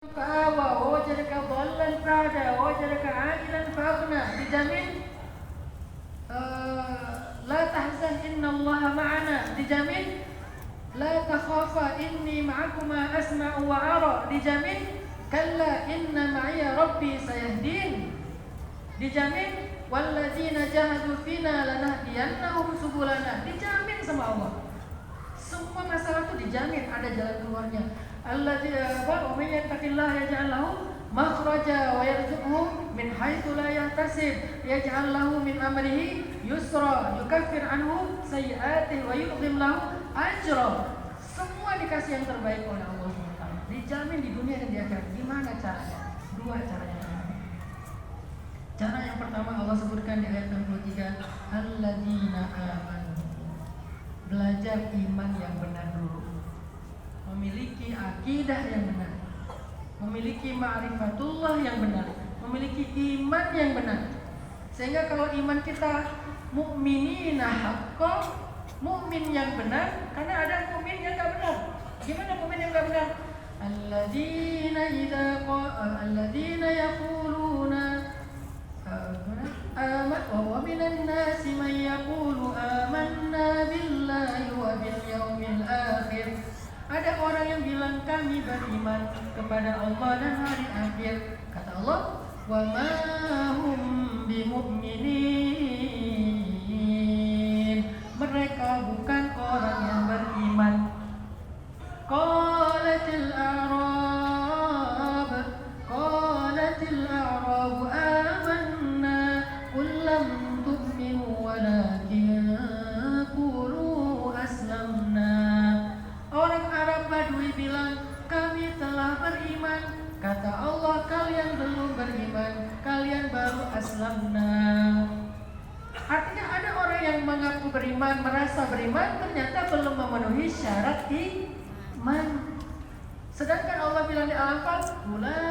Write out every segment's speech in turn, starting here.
فآوى ووجدك ضالا فهدى ووجدك عائلا فأغنى. Dijamin la tahzan innallaha ma'ana. Dijamin la takhafa inni ma'akuma asma'u wa ara. Dijamin kalla inna ma'iya rabbi sayahdin. Dijamin walladzina jahadu fina lanahdiyannahum subulana. Dijamin sama Allah. Semua masalah itu dijamin ada jalan keluarnya. Alladzina wa may yattaqillaha yaj'al lahu makhraja wa yarzuqhu min haitsu la yahtasib, yaj'al lahu min amrihi yusra, yukaffir anhu sayyi'atihi wa yu'dhim lahu ajra. Semua dikasih yang terbaik oleh Allah SWT. Dijamin di dunia dan di akhirat. Gimana caranya? Dua caranya. Cara yang pertama Allah sebutkan di ayat 63, alladzina amanu. Belajar iman yang benar dulu. Memiliki akidah yang benar, memiliki ma'rifatullah yang benar, memiliki iman yang benar. Sehingga kalau iman kita mukminina haqqan, mukmin yang benar, karena ada mukmin yang enggak benar. Gimana mukmin yang enggak benar? Alladzina yaquluna wa minan nasi man yaqulu amanna billahi wa bil yaumil akhir. Ada orang yang bilang kami beriman kepada Allah dan hari akhir. Kata Allah, wa ma hum bimu'minin. Mereka bukan orang yang beriman. Qalatil a'rab amanna qul lam tu'minu walakin qulu aslamna. Orang Arab Badui bilang, kami telah beriman. Kata Allah, kalian belum beriman, kalian baru aslamna. Artinya ada orang yang mengaku beriman, merasa beriman, ternyata belum memenuhi syarat iman. Sedangkan Allah bilang di Al-Anfal, ulaika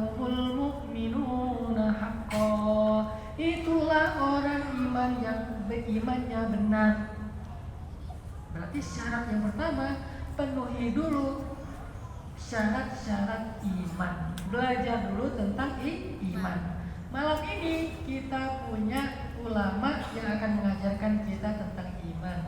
humul mu'minuna haqqan. Itulah orang iman yang berimannya benar. Berarti syarat yang pertama, penuhi dulu syarat-syarat iman. Belajar dulu tentang iman. Malam ini kita punya ulama yang akan mengajarkan kita tentang iman,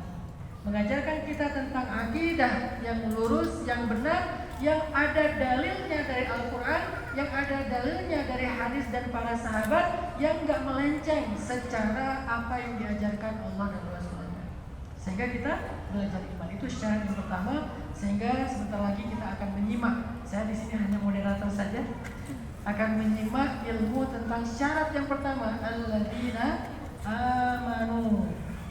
mengajarkan kita tentang akidah yang lurus, yang benar, yang ada dalilnya dari Al-Quran, yang ada dalilnya dari hadis dan para sahabat, yang gak melenceng secara apa yang diajarkan Allah dan Rasulnya. Sehingga kita belajar iman, itu syarat yang pertama. Sehingga sebentar lagi kita akan menyimak, saya di sini hanya moderator saja, akan menyimak ilmu tentang syarat yang pertama, alladzina amanu.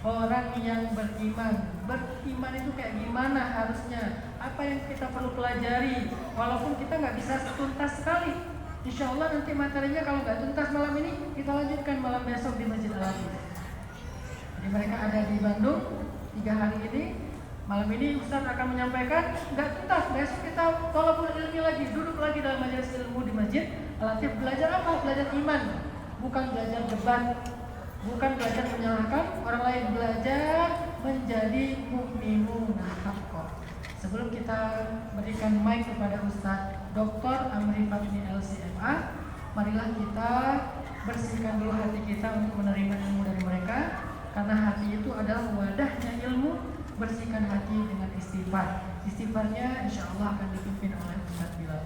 Orang yang beriman. Beriman itu kayak gimana harusnya? Apa yang kita perlu pelajari? Walaupun kita nggak bisa tuntas sekali. Insya Allah nanti materinya kalau nggak tuntas malam ini, kita lanjutkan malam besok di Masjid Al-Azhar. Jadi mereka ada di Bandung 3 hari ini. Malam ini Ustaz akan menyampaikan, nggak tuntas. Besok kita tolabul ilmi lagi, duduk lagi dalam majelis ilmu di Masjid Al-Azhar. Belajar apa? Belajar iman. Bukan belajar debat, bukan belajar menyalahkan orang lain, belajar menjadi mukminun haqqan. Sebelum kita berikan mic kepada Ustaz Dr. Amri Fatni LCMA, marilah kita bersihkan dulu hati kita untuk menerima ilmu dari mereka, karena hati itu adalah wadahnya ilmu. Bersihkan hati dengan istighfar. Istighfarnya insya Allah akan dipimpin oleh Ustaz Bilal.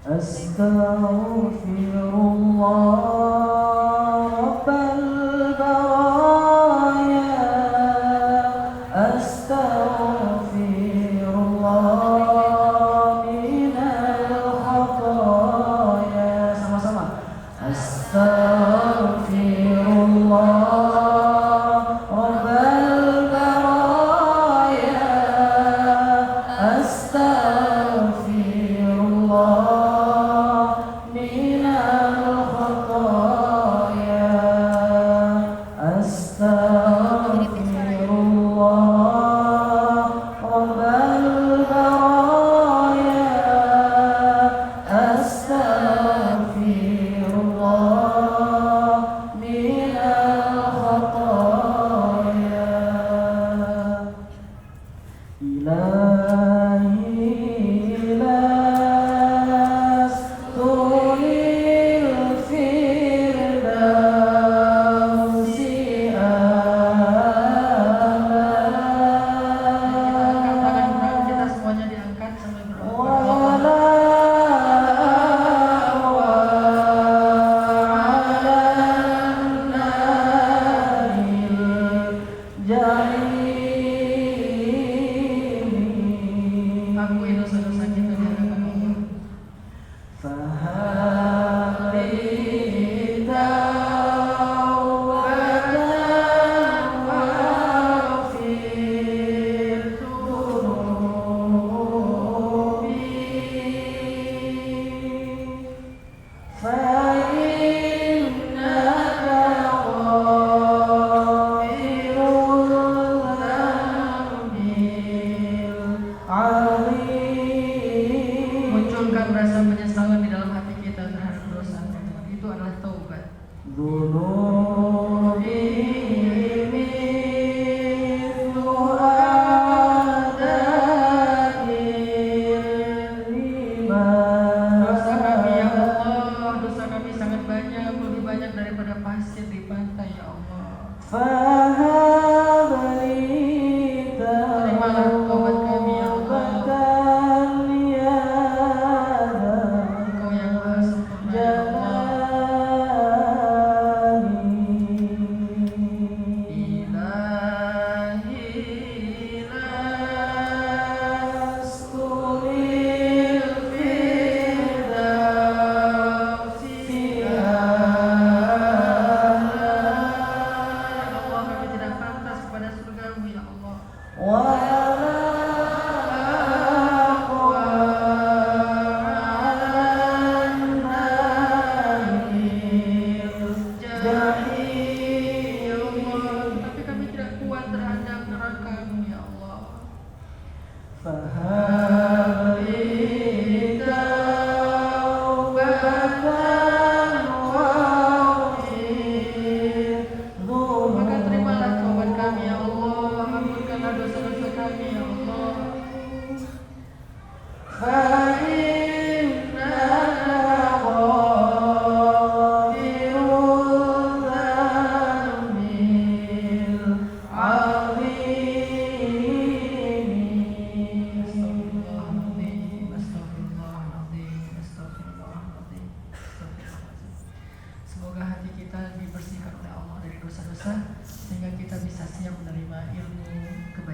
Astaghfirullah Rabbal baraya. Astaghfirullah minal khataya. Sama-sama. Astaghfirullah Rabbal baraya. Astaghfirullah minal khataya. Astaghfirullah Rabbal baraya. Astaghfirullah minal khataya.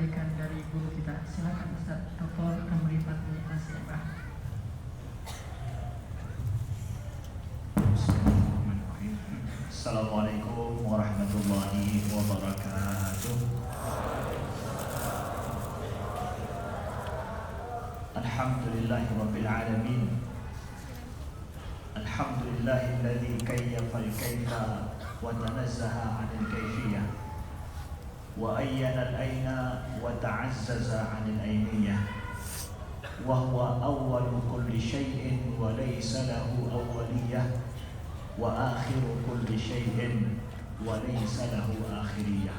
kebaikan dari guru kita. Silakan Ustaz Dr. Kamri Fatmi Nasibah. Assalamualaikum warahmatullahi wabarakatuh. Alhamdulillahi rabbil alamin. Alhamdulillahilladzi kayyafa al-kayfa wa tanazzaha 'anil kayfiyah wa ayyana al-ayna wa ta'azzaza 'anil ayniyah wa huwa awwalu kulli syai'in wa laysa lahu awwaliyah wa akhiru kulli syai'in wa laysa lahu akhiriyah.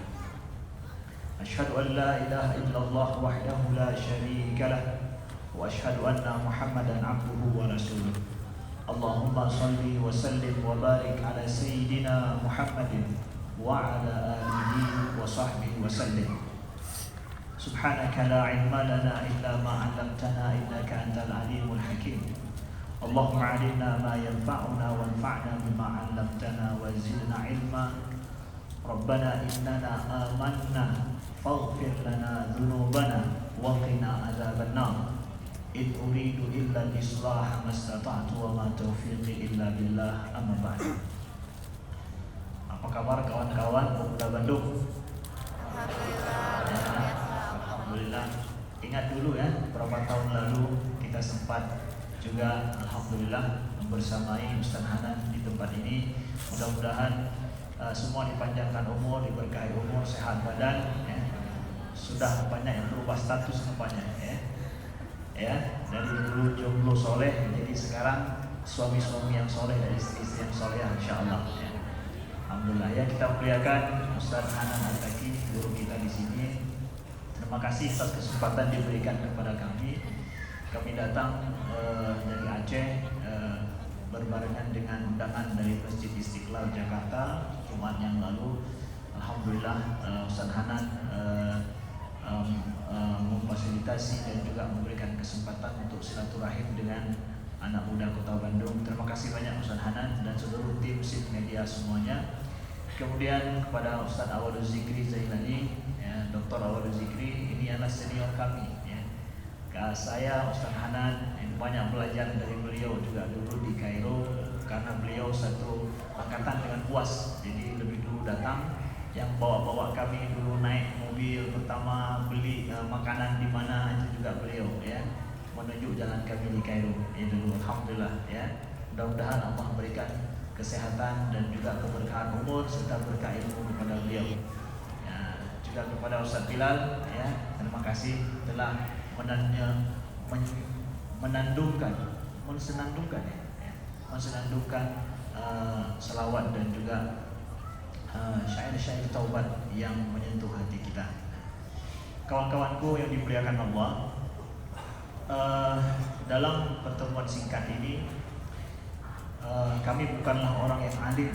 Asyhadu an la ilaha illallah wahdahu la syarika lah wa asyhadu anna Muhammadan abduhu wa rasuluh. Allahumma salli wa sallim wa barik ala sayyidina Muhammadin wa ala alihi wa sahbihi wa sallim. Subhanaka la ilma lana illa ma 'allamtana innaka antal alimul hakim. Allahumma 'allimna ma yanfa'una wanfa'na bima 'allamtana wa zidna 'ilma. Rabbana innana amanna faghfir lana dhunubana wa qina adzabannar. In uridu illa al-islah mastata'tu wa ma taufiqi illa billah, amma ba'd. Apa kabar kawan-kawan pemuda Bandung? Alhamdulillah. Ingat dulu ya, beberapa tahun lalu kita sempat juga alhamdulillah bersamai Ustaz Hanan di tempat ini. Mudah-mudahan semua dipanjangkan umur, diberkahi umur, sehat badan ya. Sudah banyak yang berubah status nampaknya ya, dari dulu jomblo soleh jadi sekarang suami-suami yang soleh dan istri-istri yang soleh, insyaallah ya. Alhamdulillah ya, kita muliakan Ustaz Hanan Al-Taki, guru kita di sini. Terima kasih atas kesempatan diberikan kepada kami. Kami datang dari Aceh berbarengan dengan undangan dari Masjid Istiqlal Jakarta Jumat yang lalu. Alhamdulillah Ustaz Hanan memfasilitasi dan juga memberikan kesempatan untuk silaturahim dengan anak muda Kota Bandung. Terima kasih banyak Ustaz Hanan dan seluruh tim SIP Media semuanya. Kemudian kepada Ustaz Awalul Zikri Zailani, ya, Dr. Awalul Zikri, ini adalah senior kami ya. Saya Ustaz Hanan banyak belajar dari beliau juga dulu di Kairo, karena beliau satu angkatan dengan UAS, jadi lebih dulu datang. Yang bawa-bawa kami dulu naik mobil pertama, beli makanan di mana itu juga beliau ya, menunjuk jalan kami di Kairo ya dulu. Alhamdulillah ya, mudah-mudahan Allah berikan kesehatan dan juga keberkahan umur serta berkah ilmu kepada beliau ya. Juga kepada Ustaz Bilal ya, terima kasih telah mensenandungkan selawat dan juga syair-syair taubat yang menyentuh hati kita. Kawan-kawanku yang dimuliakan Allah, dalam pertemuan singkat ini kami bukanlah orang yang alim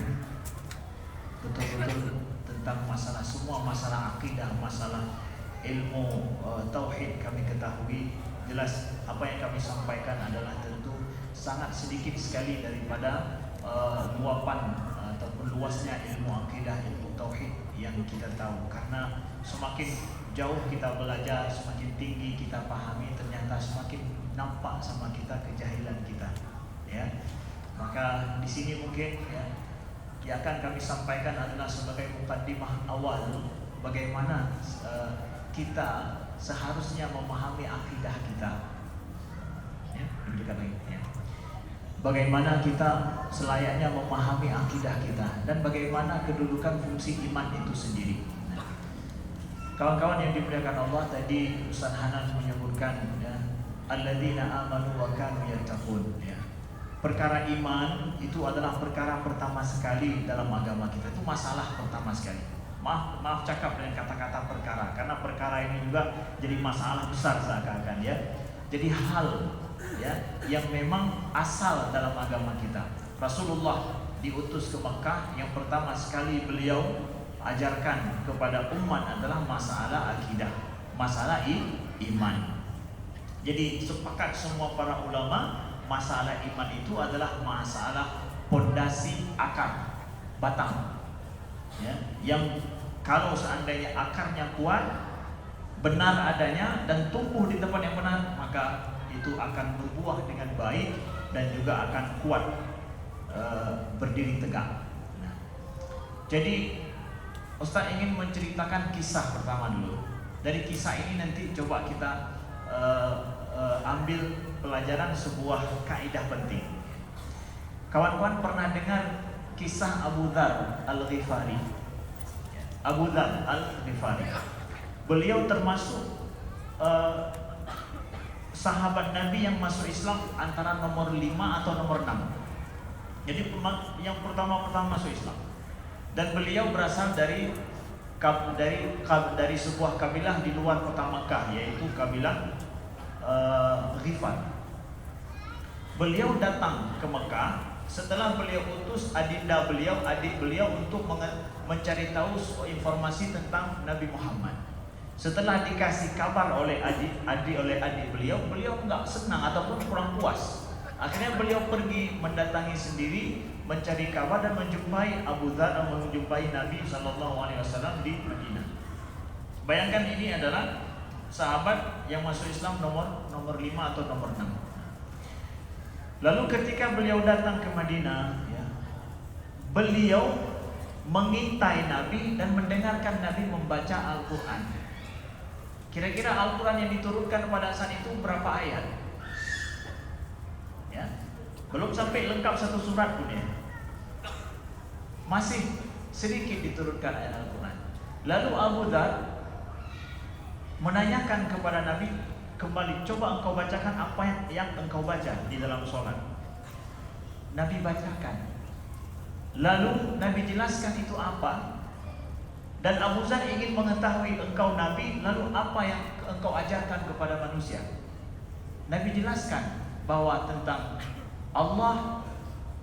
betul-betul tentang masalah, semua masalah akidah, masalah ilmu tauhid kami ketahui. Jelas apa yang kami sampaikan adalah tentu sangat sedikit sekali daripada luapan ataupun luasnya ilmu akidah, ilmu tauhid yang kita tahu. Karena semakin jauh kita belajar, semakin tinggi kita pahami, ternyata semakin nampak sama kita kejahilan kita ya. Maka di sini mungkin ya, yang akan kami sampaikan adalah sebagai mukaddimah awal bagaimana kita seharusnya memahami akidah kita ya, ya. Bagaimana kita selayaknya memahami akidah kita dan bagaimana kedudukan fungsi iman itu sendiri. Kawan-kawan yang dimuliakan Allah, tadi Ustaz Hanan menyebutkan ya, alladzina amanu wa kanu yattaqun ya. Perkara iman itu adalah perkara pertama sekali dalam agama kita. Itu masalah pertama sekali. Maaf cakap dengan kata-kata perkara, karena perkara ini juga jadi masalah besar seakan-akan ya. Jadi hal ya yang memang asal dalam agama kita. Rasulullah diutus ke Mekah, yang pertama sekali beliau ajarkan kepada umat adalah masalah akidah, masalah iman. Jadi sepakat semua para ulama, masalah iman itu adalah masalah pondasi akar, batang ya, yang kalau seandainya akarnya kuat, benar adanya dan tumbuh di tempat yang benar, maka itu akan berbuah dengan baik dan juga akan kuat berdiri tegak. Nah, jadi Ustaz ingin menceritakan kisah pertama dulu. Dari kisah ini nanti coba kita ambil pelajaran sebuah kaidah penting. Kawan-kawan pernah dengar kisah Abu Dzar Al-Ghifari? Abu Dzar Al-Ghifari, beliau termasuk sahabat Nabi yang masuk Islam antara nomor 5 atau nomor 6. Jadi yang pertama masuk Islam. Dan beliau berasal dari sebuah kabilah di luar kota Makkah, yaitu kabilah Ghifar. Beliau datang ke Makkah setelah beliau utus adik beliau untuk mencari tahu informasi tentang Nabi Muhammad. Setelah dikasih kabar oleh adik beliau nggak senang ataupun kurang puas. Akhirnya beliau pergi mendatangi sendiri, mencari kabar dan menjumpai Abu Dzar dan menjumpai Nabi SAW di Madinah. Bayangkan ini adalah sahabat yang masuk Islam nomor 5 atau nomor 6. Lalu ketika beliau datang ke Madinah, ya, beliau mengintai Nabi dan mendengarkan Nabi membaca Al-Quran. Kira-kira Al-Quran yang diturunkan pada saat itu berapa ayat? Ya, belum sampai lengkap satu surat pun ya. Masih sedikit diturunkan ayat Al-Quran. Lalu Abu Dzar menanyakan kepada Nabi kembali, coba engkau bacakan apa yang engkau baca di dalam sholat. Nabi bacakan. Lalu Nabi jelaskan itu apa. Dan Abu Dzar ingin mengetahui engkau Nabi, lalu apa yang engkau ajarkan kepada manusia. Nabi jelaskan bahwa tentang Allah,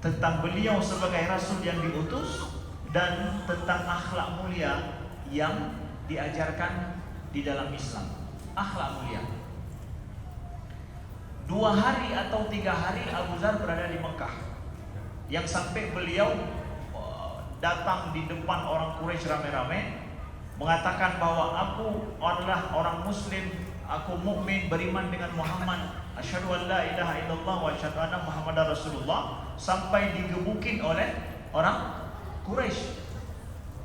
tentang beliau sebagai Rasul yang diutus, dan tentang akhlak mulia yang diajarkan di dalam Islam. Akhlak mulia. 2 hari atau 3 hari Abu Dzar berada di Mekah, yang sampai beliau datang di depan orang Quraisy rame-rame mengatakan bahwa aku adalah orang Muslim, aku mukmin beriman dengan Muhammad, asyhadu an la ilaha illallah wa asyhadu anna Muhammadar Rasulullah, sampai digebukin oleh orang Quraisy.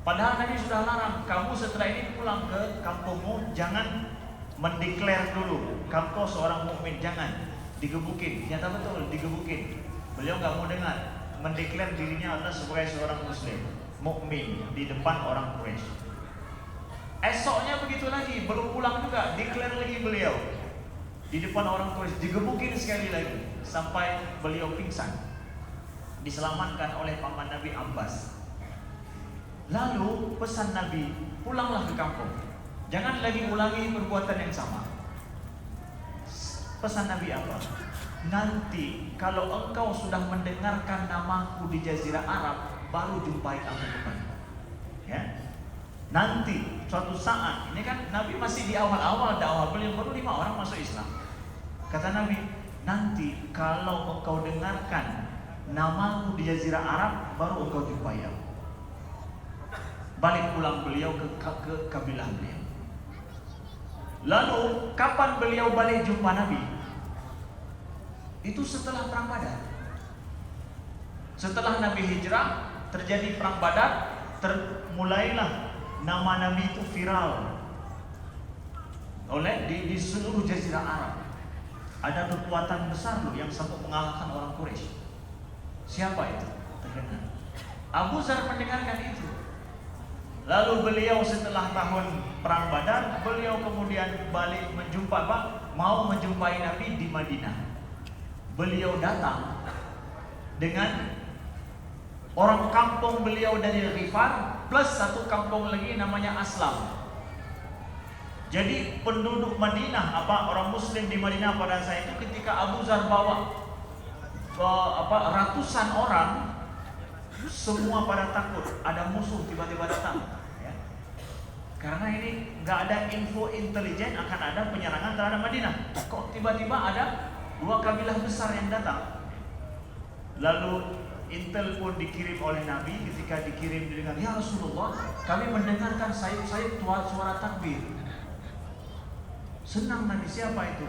Padahal Nabi sudah larang, kamu setelah ini pulang ke kampungmu, jangan mendeklar dulu kamu seorang mukmin, jangan. Digebukin, ternyata betul digebukin. Beliau nggak mau dengar, mendeklar dirinya adalah sebagai seorang muslim, mukmin di depan orang Quraisy. Esoknya begitu lagi, belum pulang juga, deklar lagi beliau di depan orang Quraisy, digebukin sekali lagi sampai beliau pingsan. Diselamatkan oleh paman Nabi Abbas. Lalu pesan Nabi, pulanglah ke kampung, jangan lagi ulangi perbuatan yang sama. Pesan Nabi apa? Nanti kalau engkau sudah mendengarkan namaku di Jazirah Arab, baru jumpai aku kembali. Ya, nanti suatu saat, ini kan Nabi masih di awal-awal dakwah, beliau baru 5 orang masuk Islam. Kata Nabi, nanti kalau engkau dengarkan namaku di Jazirah Arab, baru engkau jumpai aku. Balik pulang beliau ke kabilah beliau. Lalu kapan beliau balik jumpa Nabi? Itu setelah perang Badar. Setelah Nabi hijrah, terjadi perang Badar, mulailah nama Nabi itu viral oleh di seluruh Jazirah Arab. Ada kekuatan besar loh yang sanggup mengalahkan orang Quraisy. Siapa itu? Terkenal. Abu Dzar mendengarkan itu. Lalu beliau setelah tahun perang Badar, beliau kemudian balik mau menjumpai Nabi di Madinah. Beliau datang dengan orang kampung beliau dari Ghifar plus satu kampung lagi namanya Aslam. Jadi penduduk Madinah, orang Muslim di Madinah pada saat itu, ketika Abu Dzar bawa ratusan orang, semua pada takut ada musuh tiba-tiba datang, ya. Karena ini nggak ada info intelijen akan ada penyerangan terhadap Madinah. Kok tiba-tiba ada 2 kabilah besar yang datang. Lalu intel pun dikirim oleh Nabi. Ketika dikirim dengan, ya Rasulullah, kami mendengarkan sayup-sayup suara takbir. Senang Nabi. Siapa itu?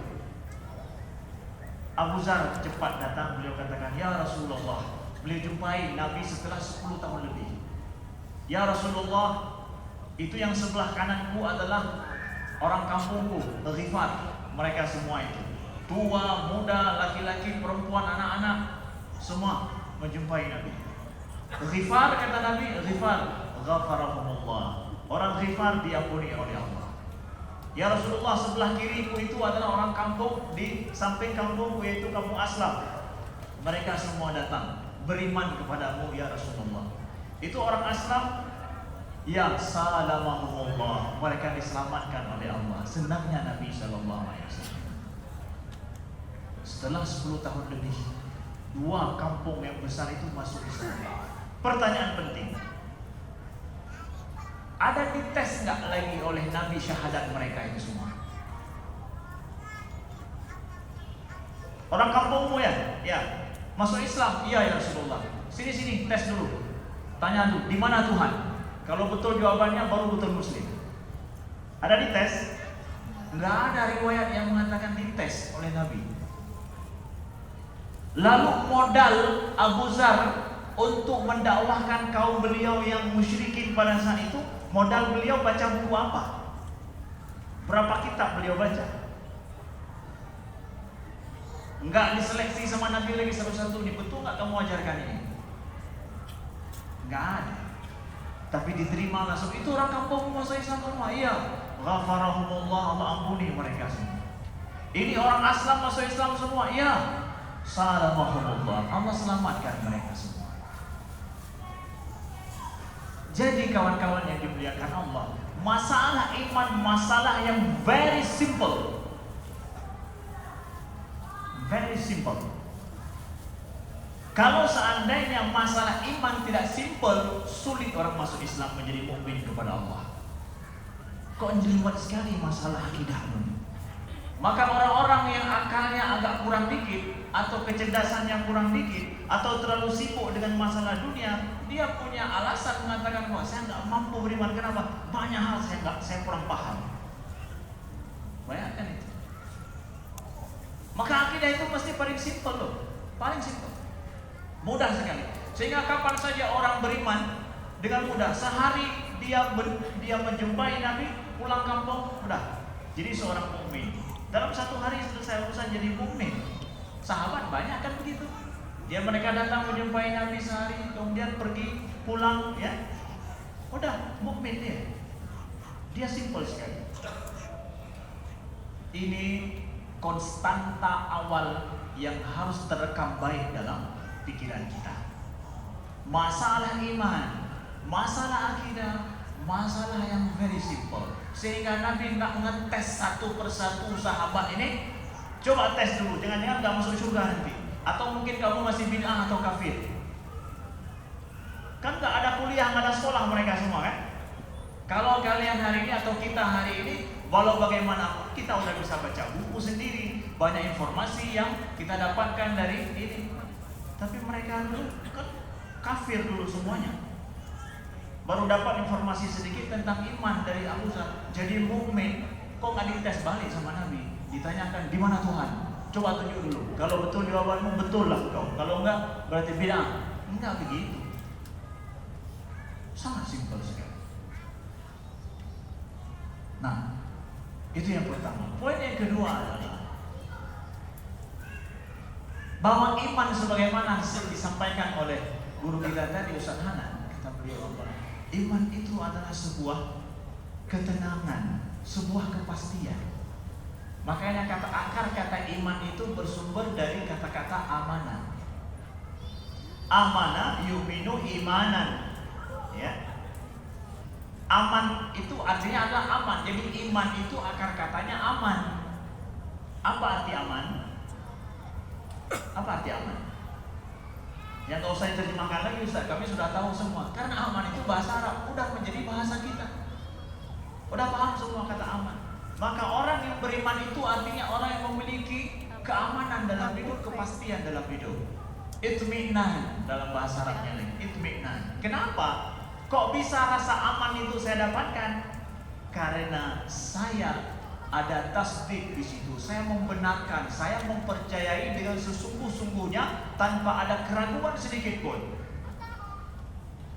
Abu Zar cepat datang. Beliau katakan, ya Rasulullah. Beliau jumpai Nabi setelah 10 tahun lebih. Ya Rasulullah, itu yang sebelah kananku adalah orang kampungku, Ghifar. Mereka semua itu, tua, muda, laki-laki, perempuan, anak-anak, semua menjumpai Nabi. Ghifar, kata Nabi, Ghifar, ghafarahumullah. Orang Ghifar diampuni oleh Allah. Ya Rasulullah, sebelah kiriku itu adalah orang kampung di samping kampungku, yaitu kampung Aslam. Mereka semua datang beriman kepadamu ya Rasulullah. Itu orang Aslam yang salamahumullah, mereka diselamatkan oleh Allah. Senangnya Nabi SAW. Setelah 10 tahun lebih, 2 kampung yang besar itu masuk Islam. Pertanyaan penting, ada dites nggak lagi oleh Nabi syahadat mereka itu semua? Orang kampungmu ya, masuk Islam, iya ya Rasulullah. Sini tes dulu. Tanya dulu, di mana Tuhan? Kalau betul jawabannya baru betul Muslim. Ada dites? Nggak ada riwayat yang mengatakan dites oleh Nabi. Lalu modal Abu Zar untuk mendakwahkan kaum beliau yang musyrikin pada saat itu, modal beliau baca buku apa? Berapa kitab beliau baca? Nggak diseleksi sama Nabi lagi satu-satu. Ini betul nggak kamu ajarkan ini? Nggak ada. Tapi diterima langsung. Itu orang kampung masuk Islam semua. Iya. Ghafarahumullah, Allah ampuni mereka semua. Ini orang Aslam masuk Islam semua. Iya. Salamahumullah, Allah selamatkan mereka semua. Jadi kawan-kawan yang dimuliakan Allah, masalah iman masalah yang very simple. Very simple. Kalau seandainya masalah iman tidak simple, sulit orang masuk Islam menjadi mukmin kepada Allah. Kok jelimet sekali masalah akidah ini? Maka orang-orang yang akalnya agak kurang dikit, atau kecerdasannya kurang dikit, atau terlalu sibuk dengan masalah dunia, dia punya alasan mengatakan, wah saya nggak mampu beriman. Kenapa? Banyak hal saya kurang paham. Bayangkan itu. Maka akidah itu mesti paling simple loh, paling simple. Mudah sekali. Sehingga kapan saja orang beriman dengan mudah. Sehari dia menjumpai Nabi, pulang kampung, udah jadi seorang mukmin. Dalam 1 hari selesai urusan jadi mukmin. Sahabat banyak kan begitu. Mereka datang menjumpai Nabi sehari, kemudian pergi pulang, ya. Udah mukmin dia. Dia simple sekali. Ini konstanta awal yang harus terekam baik dalam pikiran kita. Masalah iman, masalah akidah, masalah yang very simple. Sehingga Nabi nggak ngetes satu persatu sahabat ini. Coba tes dulu, jangan-jangan nggak masuk surga nanti. Atau mungkin kamu masih bid'ah atau kafir. Kan nggak ada kuliah, nggak ada sekolah mereka semua kan. Kalau kalian hari ini atau kita hari ini, walau bagaimanapun kita udah bisa baca buku sendiri, banyak informasi yang kita dapatkan dari ini. Tapi mereka dulu kan kafir dulu semuanya. Baru dapat informasi sedikit tentang iman dari Abu Zar. Jadi mukmin, kok nggak dites balik sama Nabi? Ditanyakan, di mana Tuhan? Coba tunjuk dulu. Kalau betul jawabanmu, betul lah kau. Kalau enggak, berarti bid'ah. Enggak begitu. Sangat simpel sekali. Nah, itu yang pertama. Poin yang kedua adalah bahwa iman sebagaimana disampaikan oleh guru kita tadi, Ustaz Hanan, kata beliau apa? Iman itu adalah sebuah ketenangan, sebuah kepastian. Makanya akar kata iman itu bersumber dari kata-kata amanah. Amanah yu'minu imanan. Ya. Aman itu artinya adalah aman. Jadi iman itu akar katanya aman. Apa arti aman? Apa arti aman? Yang nggak usah diterjemahkan lagi Ustaz, kami sudah tahu semua. Karena aman itu bahasa Arab, udah menjadi bahasa kita. Udah paham semua kata aman. Maka orang yang beriman itu artinya orang yang memiliki keamanan dalam hidup, kepastian dalam hidup. Itminan dalam bahasa Arabnya lagi. Itminan. Kenapa? Kok bisa rasa aman itu saya dapatkan? Karena saya ada tasdik di situ. Saya membenarkan, saya mempercayai dengan sesungguh-sungguhnya tanpa ada keraguan sedikit pun.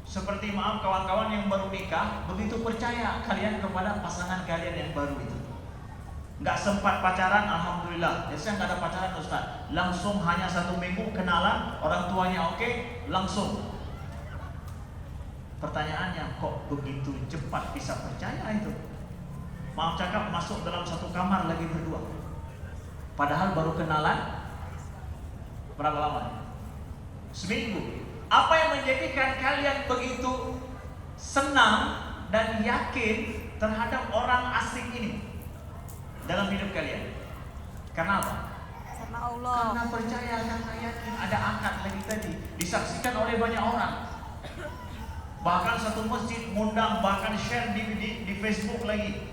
Seperti maaf kawan-kawan yang baru nikah, begitu percaya kalian kepada pasangan kalian yang baru itu. Nggak sempat pacaran, alhamdulillah. Saya nggak ada pacaran Ustaz. Langsung hanya 1 minggu kenalan, orang tuanya oke, langsung. Pertanyaannya, kok begitu cepat bisa percaya itu? Maaf cakap, masuk dalam satu kamar lagi berdua. Padahal baru kenalan berapa lama? Seminggu. Apa yang menjadikan kalian begitu senang dan yakin terhadap orang asing ini dalam hidup kalian? Karena apa? Karena Allah. Karena percaya, karena yakin. Ada akad lagi tadi, disaksikan oleh banyak orang. Bahkan satu masjid mengundang, bahkan share di Facebook lagi,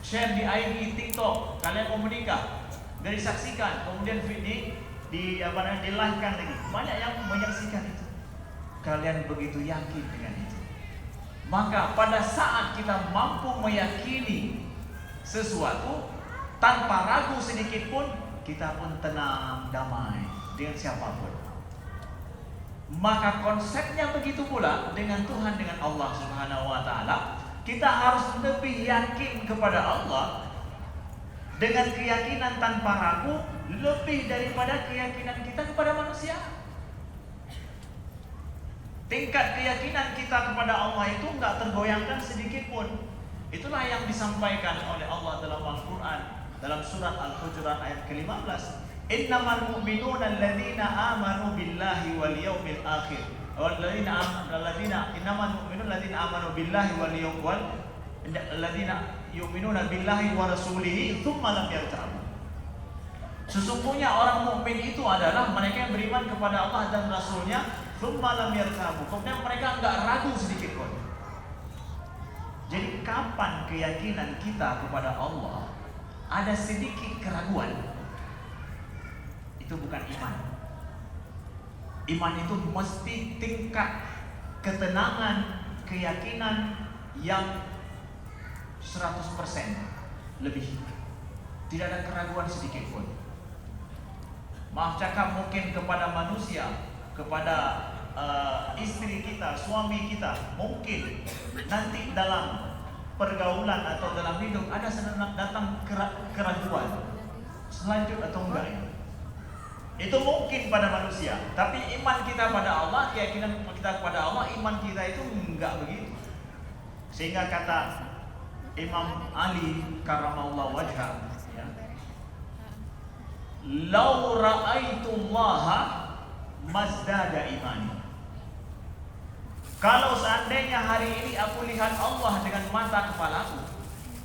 share di IG, TikTok. Kalian mau menikah, dari saksikan, kemudian di-live-kan lagi. Banyak yang menyaksikan itu. Kalian begitu yakin dengan itu. Maka pada saat kita mampu meyakini sesuatu tanpa ragu sedikit pun, kita pun tenang, damai dengan siapapun. Maka konsepnya begitu pula dengan Tuhan, dengan Allah Subhanahu wa Ta'ala. Kita harus lebih yakin kepada Allah dengan keyakinan tanpa ragu, lebih daripada keyakinan kita kepada manusia. Tingkat keyakinan kita kepada Allah itu enggak tergoyangkan sedikit pun. Itulah yang disampaikan oleh Allah dalam Al-Quran, dalam surat Al-Hujurat ayat ke-15. Innamal mu'minuna alladzina amanu billahi wal yawmil akhir. Innamal mu'minuna alladzina amanu billahi wal yawmil alladzina yu'minuna billahi wa rasulihi tsumma lam yartabu. Sesungguhnya orang mukmin itu adalah mereka yang beriman kepada Allah dan Rasulnya, tsumma lam yartabu. Kemudian mereka enggak ragu sedikit pun. Jadi kapan keyakinan kita kepada Allah ada sedikit keraguan, itu bukan iman. Iman itu mesti tingkat ketenangan, keyakinan yang 100% lebih. Tidak ada keraguan sedikit pun. Maaf cakap, mungkin kepada manusia, kepada istri kita, suami kita, mungkin nanti dalam pergaulan atau dalam hidup ada datang keraguan, selanjut atau enggak. Itu mungkin pada manusia, tapi iman kita pada Allah, keyakinan kita kepada Allah, iman kita itu enggak begitu. Sehingga kata Imam Ali karramallahu wajhah, ya, "Lau ra'aitullaha mazdada imani." Kalau seandainya hari ini aku lihat Allah dengan mata kepalaku,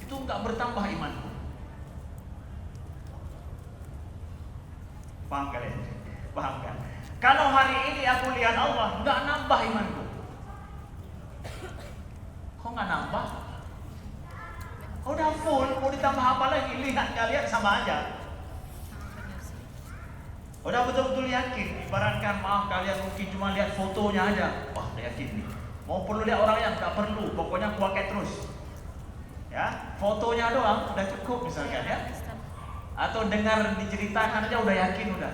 itu enggak bertambah imanku. Paham kalian? Paham kan? Kalau hari ini aku lihat Allah, enggak nambah imanku. Kok enggak nambah? Udah full, mau ditambah apa lagi? Lihat kalian sama aja. Udah betul-betul yakin. Ibaratkan, maaf kalian mungkin cuma lihat fotonya aja. Wah, udah yakin nih. Mau perlu lihat orangnya? Enggak perlu. Pokoknya kuaket terus. Ya, fotonya doang udah cukup misalkan ya. Atau dengar diceritakan aja udah yakin udah.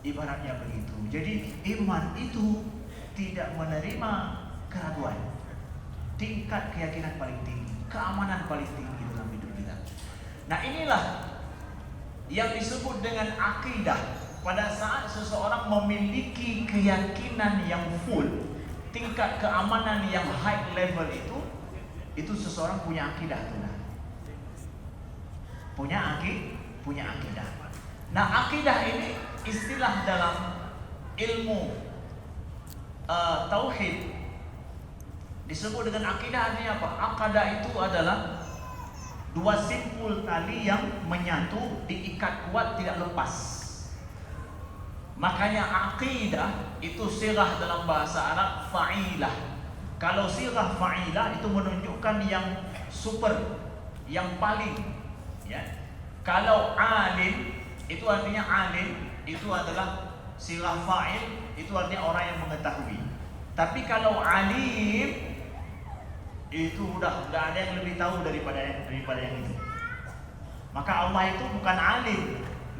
Ibaratnya begitu. Jadi iman itu tidak menerima keraguan. Tingkat keyakinan paling tinggi, keamanan paling tinggi dalam hidup kita. Nah, inilah yang disebut dengan akidah. Pada saat seseorang memiliki keyakinan yang full, tingkat keamanan yang high level itu seseorang punya akidah tuh. Punya akidah. Nah, akidah ini istilah dalam ilmu tauhid disebut dengan akidah. Artinya apa? Akidah itu adalah dua simpul tali yang menyatu, diikat kuat, tidak lepas. Makanya akidah itu sirah dalam bahasa Arab fa'ilah. Kalau sirah fa'ilah itu menunjukkan yang super, yang paling. Ya. Kalau alim itu artinya alim, itu adalah sirah fa'il, itu artinya orang yang mengetahui. Tapi kalau alim itu udah nggak ada yang lebih tahu daripada yang itu. Maka Allah itu bukan alim.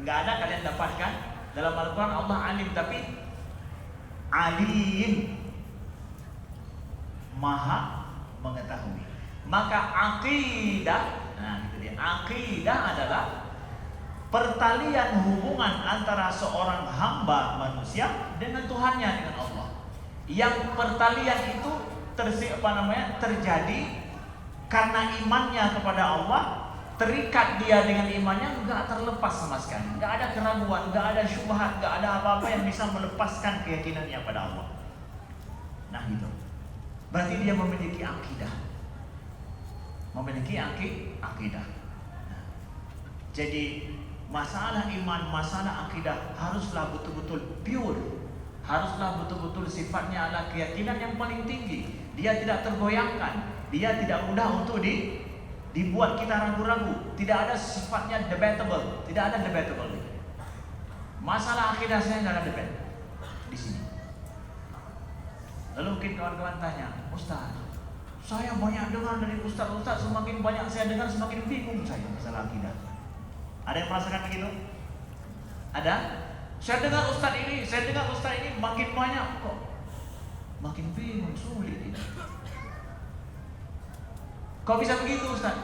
Nggak ada kalian dapatkan dalam Al-Quran Allah alim, tapi alim, maha mengetahui. Maka akidah, nah gitu dia. Akidah adalah pertalian hubungan antara seorang hamba manusia dengan Tuhannya, dengan Allah. Yang pertalian itu terjadi karena imannya kepada Allah, terikat dia dengan imannya, nggak terlepas sama sekali, nggak ada keraguan, nggak ada syubhat, nggak ada apa-apa yang bisa melepaskan keyakinannya pada Allah. Nah gitu. Berarti dia memiliki akidah, akidah. Nah, jadi masalah iman, masalah akidah haruslah betul-betul pure, haruslah betul-betul sifatnya adalah keyakinan yang paling tinggi. Dia tidak tergoyangkan, dia tidak mudah untuk dibuat kita ragu-ragu. Tidak ada sifatnya debatable, tidak ada debatable. Masalah akidah saya nggak ada debat di sini. Lalu mungkin kawan-kawan tanya, Ustaz, saya banyak dengar dari Ustaz, semakin banyak saya dengar semakin bingung saya masalah akidah. Ada yang merasakan begitu? Ada? Saya dengar Ustaz ini, makin banyak kok makin bingung, sulit ini. Kok bisa begitu Ustaz?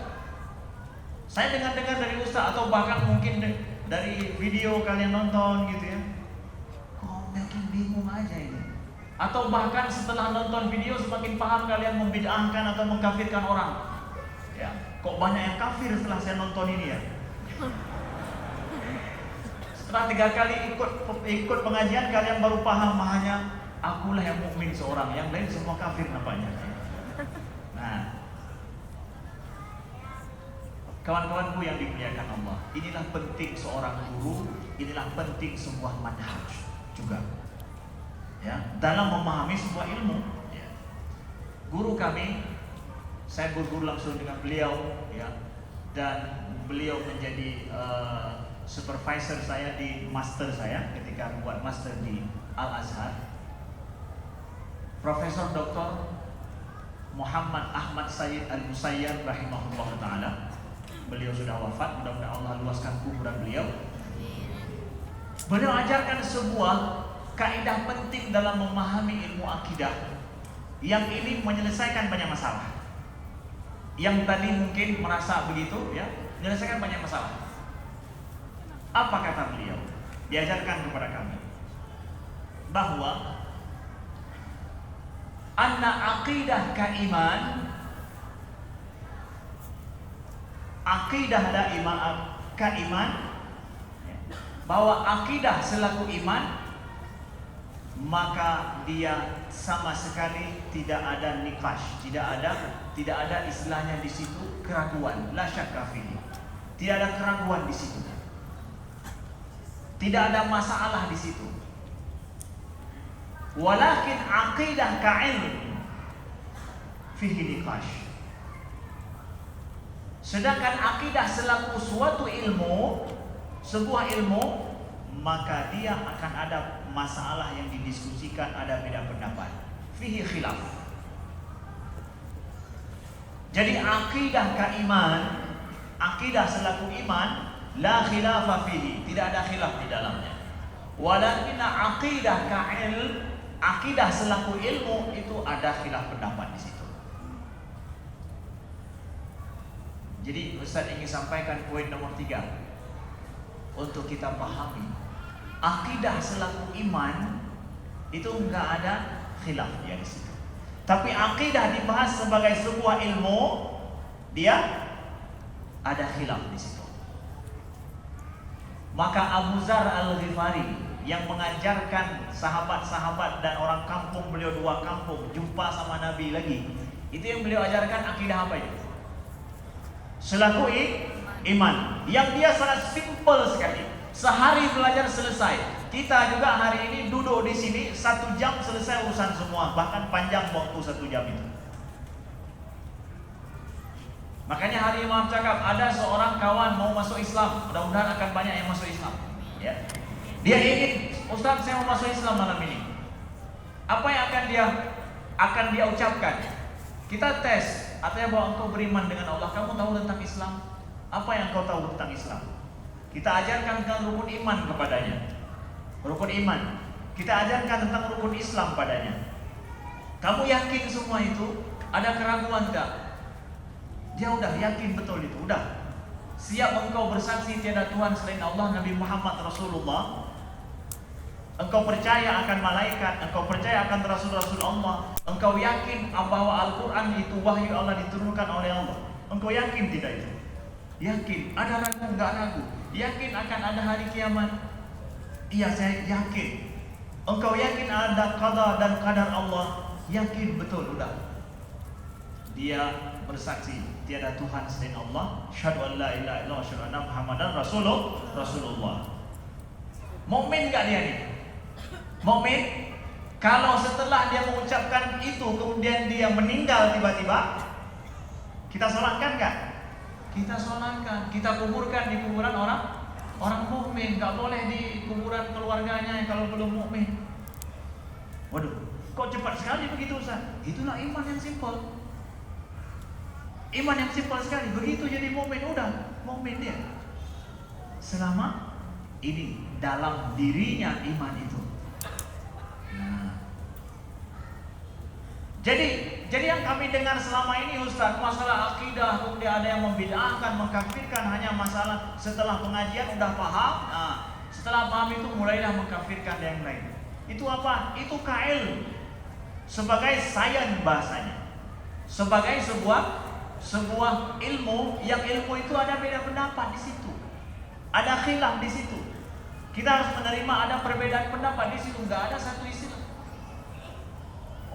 Saya dengar-dengar dari Ustaz, atau bahkan mungkin dari video kalian nonton gitu ya, kok makin bingung aja ini. Atau bahkan setelah nonton video semakin paham kalian membid'ahkan atau mengkafirkan orang. Ya, kok banyak yang kafir setelah saya nonton ini ya. Setelah 3 kali ikut pengajian kalian baru paham hanya akulah yang mukmin seorang, yang lain semua kafir nampaknya. Nah, kawan-kawanku yang dimuliakan Allah, inilah penting seorang guru, inilah penting sebuah manhaj juga. Ya, dalam memahami sebuah ilmu. Ya. Guru kami, saya berguru langsung dengan beliau, ya, dan beliau menjadi supervisor saya di master saya ketika buat master di Al-Azhar. Profesor Dr. Muhammad Ahmad Sayyid Al-Musayyab rahimahullah ta'ala. Beliau sudah wafat, mudah-mudahan Allah luaskan kuburan beliau. Beliau ajarkan sebuah kaidah penting dalam memahami ilmu akidah, yang ini menyelesaikan banyak masalah. Yang tadi mungkin merasa begitu, ya, menyelesaikan banyak masalah. Apa kata beliau? Diajarkan kepada kami bahwa anna aqidah ka iman, aqidah la iman ka iman, bahwa akidah selaku iman, maka dia sama sekali tidak ada nikash, tidak ada istilahnya di situ keraguan, la syakka fihi. Tidak ada keraguan di situ. Tidak ada masalah di situ. Walakin aqidah ka'ilm fihi nikash. Sedangkan akidah selaku suatu ilmu, sebuah ilmu, maka dia akan ada masalah yang didiskusikan, ada beda pendapat. Fihi khilaf. Jadi akidah keiman, akidah selaku iman, la khilafa fihi, tidak ada khilaf di dalamnya. Walakin aqidah ka'ilm, akidah selaku ilmu, itu ada khilaf pendapat di situ. Jadi Ustaz ingin sampaikan poin nomor 3 untuk kita pahami. Akidah selaku iman itu enggak ada khilaf dia di situ. Tapi akidah dibahas sebagai sebuah ilmu, dia ada khilaf di situ. Maka Abu Dzar Al-Ghifari yang mengajarkan sahabat-sahabat dan orang kampung beliau, 2 kampung, jumpa sama Nabi lagi, itu yang beliau ajarkan akidah apa itu? Selaku iman, yang dia sangat simple sekali. Sehari belajar selesai. Kita juga hari ini duduk di sini 1 jam selesai urusan semua, bahkan panjang waktu 1 jam itu. Makanya hari Imam cakap ada seorang kawan mau masuk Islam, mudah-mudahan akan banyak yang masuk Islam. Ya. Dia ingin, Ustaz saya mau masuk Islam malam ini. Apa yang akan dia ucapkan? Kita tes, artinya bahwa engkau beriman dengan Allah, kamu tahu tentang Islam? Apa yang kau tahu tentang Islam? Kita ajarkan tentang rukun iman kepadanya. Rukun iman. Kita ajarkan tentang rukun Islam padanya. Kamu yakin semua itu? Ada keraguan tak? Dia udah yakin betul itu, udah. Siap engkau bersaksi tiada Tuhan selain Allah, Nabi Muhammad Rasulullah. Engkau percaya akan malaikat, engkau percaya akan rasul-rasul Allah. Engkau yakin bahwa Al-Quran itu wahyu Allah diturunkan oleh Allah. Engkau yakin tidak itu? Yakin. Ada ragu? Enggak ragu. Yakin akan ada hari kiamat? Iya, saya yakin. Engkau yakin ada qada dan qadar Allah? Yakin betul, udah. Dia bersaksi tiada Tuhan selain Allah, syahadu an la ilaha illallah, syahadu anna Muhammadan Rasulullah. Mukmin enggak dia nih? Mukmin. Kalau setelah dia mengucapkan itu kemudian dia meninggal tiba-tiba, kita sholatkan enggak? Kita sholatkan, kita kuburkan di kuburan orang mukmin. Enggak boleh di kuburan keluarganya kalau belum mukmin. Waduh, kok cepat sekali begitu Ustaz? Itulah iman yang simpel. Iman yang simpel sekali. Begitu jadi mukmin, udah mukmin dia. Selama ini dalam dirinya iman itu. Nah, jadi yang kami dengar selama ini Ustaz, masalah akidah, kemudian ada yang membid'ahkan, mengkafirkan hanya masalah setelah pengajian udah paham. Nah, setelah paham itu mulailah mengkafirkan yang lain. Itu apa? Itu kail sebagai sains bahasanya. Sebagai sebuah ilmu, yang ilmu itu ada beda pendapat di situ, ada khilaf di situ. Kita harus menerima ada perbedaan pendapat di situ, nggak ada satu istilah.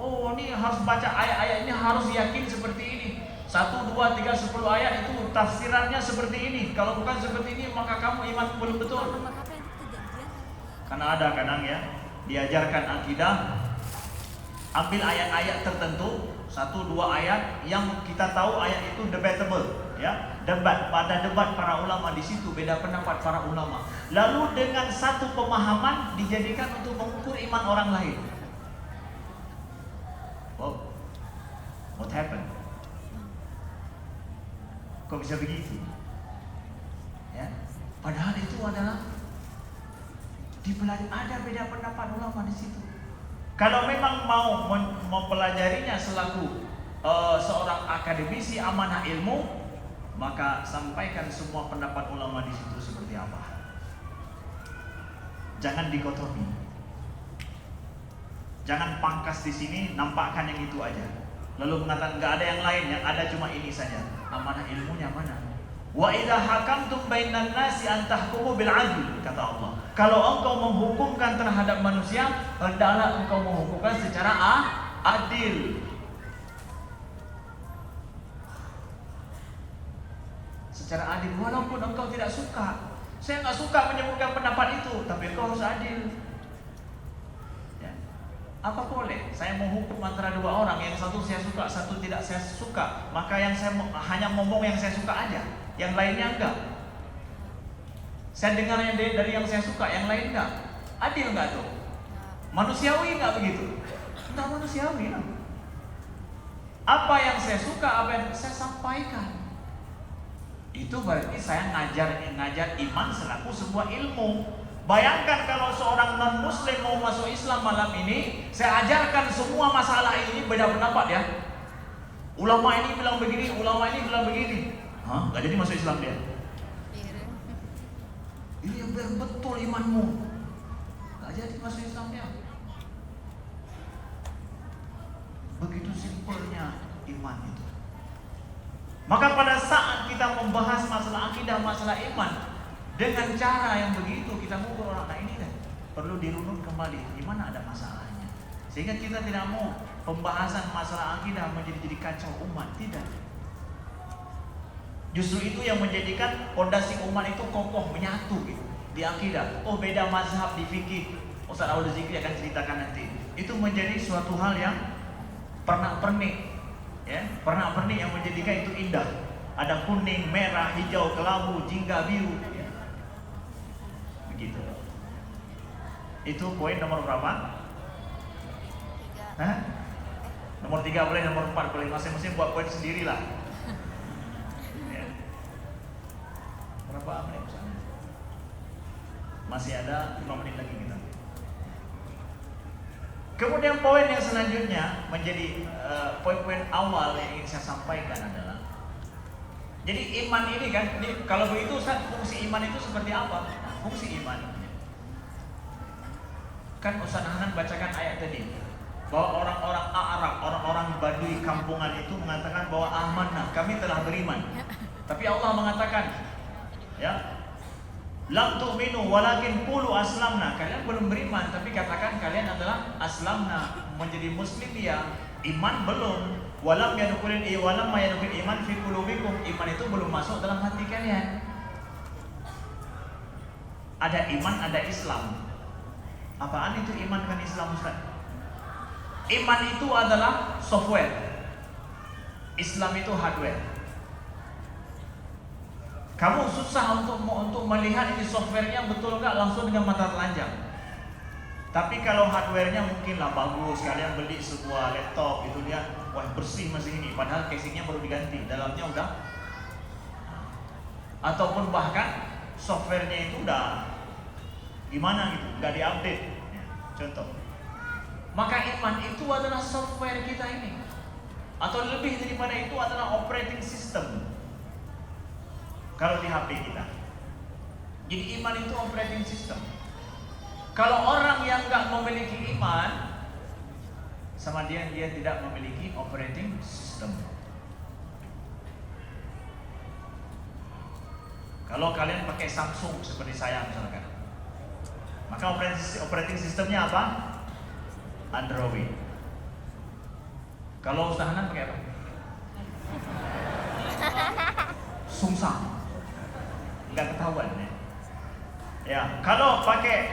Oh, ini harus baca ayat-ayat ini harus yakin seperti ini. 1, 2, 3, 10 ayat itu tafsirannya seperti ini. Kalau bukan seperti ini maka kamu iman belum betul. Karena ada kadang ya diajarkan akidah, ambil ayat-ayat tertentu. 1-2 ayat yang kita tahu ayat itu debatable, ya, debat para ulama di situ, beda pendapat para ulama. Lalu dengan satu pemahaman dijadikan untuk mengukur iman orang lain. Wow, what happened? Kok bisa begitu? Ya, padahal itu adalah dipelajari, ada beda pendapat ulama di situ. Kalau memang mau mempelajarinya selaku seorang akademisi amanah ilmu, maka sampaikan semua pendapat ulama di situ seperti apa. Jangan dikotomi. Jangan pangkas di sini, nampakkan yang itu aja. Lalu mengatakan nggak ada yang lain, yang ada cuma ini saja. Amanah ilmunya mana? Wa idza hakamtum bainan nasi an tahkumu bil adl, kata Allah. Kalau engkau menghukumkan terhadap manusia, hendaklah engkau menghukumkan secara adil. Secara adil, walaupun engkau tidak suka. Saya nggak suka menyebutkan pendapat itu, tapi engkau harus adil. Ya. Apa boleh saya menghukum antara dua orang, yang satu saya suka, satu tidak saya suka, maka yang saya hanya ngomong yang saya suka aja, yang lainnya enggak. Saya dengar yang dari yang saya suka, yang lain enggak. Adil enggak tuh? Manusiawi enggak begitu? Enggak manusiawi lah. Apa yang saya suka, apa yang saya sampaikan. Itu berarti saya ngajar iman selaku sebuah ilmu. Bayangkan kalau seorang non muslim mau masuk Islam malam ini, saya ajarkan semua masalah ini beda pendapat ya. Ulama ini bilang begini, ulama ini bilang begini. Hah? Enggak jadi masuk Islam dia. Ini yang betul imanmu. Gak jadi masuk Islam dia. Begitu simpelnya iman itu. Maka pada saat kita membahas masalah akidah, masalah iman dengan cara yang begitu, kita mengukur orang, nah ini kan perlu dirunut kembali, di mana ada masalahnya. Sehingga kita tidak mau pembahasan masalah akidah menjadi kacau umat, tidak. Justru itu yang menjadikan pondasi umat itu kokoh, menyatu gitu, di akidah. Oh, beda mazhab di fikih, Ustaz Aul Zikri akan ceritakan nanti. Itu menjadi suatu hal yang pernak-pernik, ya, pernak-pernik yang menjadikan itu indah. Ada kuning, merah, hijau, kelabu, jingga, biru, ya. Begitu. Itu poin nomor berapa? Hah? Nomor 3 boleh, nomor 4 boleh, masing-masing buat poin sendirilah. Masih ada 5 menit lagi kita. Kemudian poin yang selanjutnya menjadi poin-poin awal yang ingin saya sampaikan adalah, jadi iman ini kan, ini, kalau begitu Ustaz, fungsi iman itu seperti apa? Nah, fungsi iman kan Ustaz Hanan bacakan ayat tadi bahwa orang-orang Arab, orang-orang Badui kampungan itu mengatakan bahwa amanah, kami telah beriman. Tapi Allah mengatakan, ya, lam tu'minu walakin qulu aslamna. Kalian belum beriman tapi katakan kalian adalah aslamna, menjadi muslim ya. Iman belum. Walam yadkhulul walam yadkhul iman fi qulubikum. Iman itu belum masuk dalam hati kalian. Ada iman, ada Islam. Apaan itu iman dan Islam, Ustaz? Iman itu adalah software. Islam itu hardware. Kamu susah untuk melihat ini softwarenya betul nggak langsung dengan mata telanjang. Tapi kalau hardwarenya mungkinlah bagus, kalian beli sebuah laptop itu dia, wah bersih masih ini, padahal casingnya baru diganti, dalamnya udah. Ataupun bahkan softwarenya itu udah gimana gitu, nggak diupdate. Ya, contoh. Maka iman itu adalah software kita ini, atau lebih daripada itu adalah operating system. Kalau di HP kita, jadi iman itu operating system. Kalau orang yang nggak memiliki iman, sama dia tidak memiliki operating system. Kalau kalian pakai Samsung seperti saya misalkan, maka operating systemnya apa? Android. Kalau Ustaz Hanan pakai apa? Sungsang. Nggak ketahuan ya. Ya, kalau pakai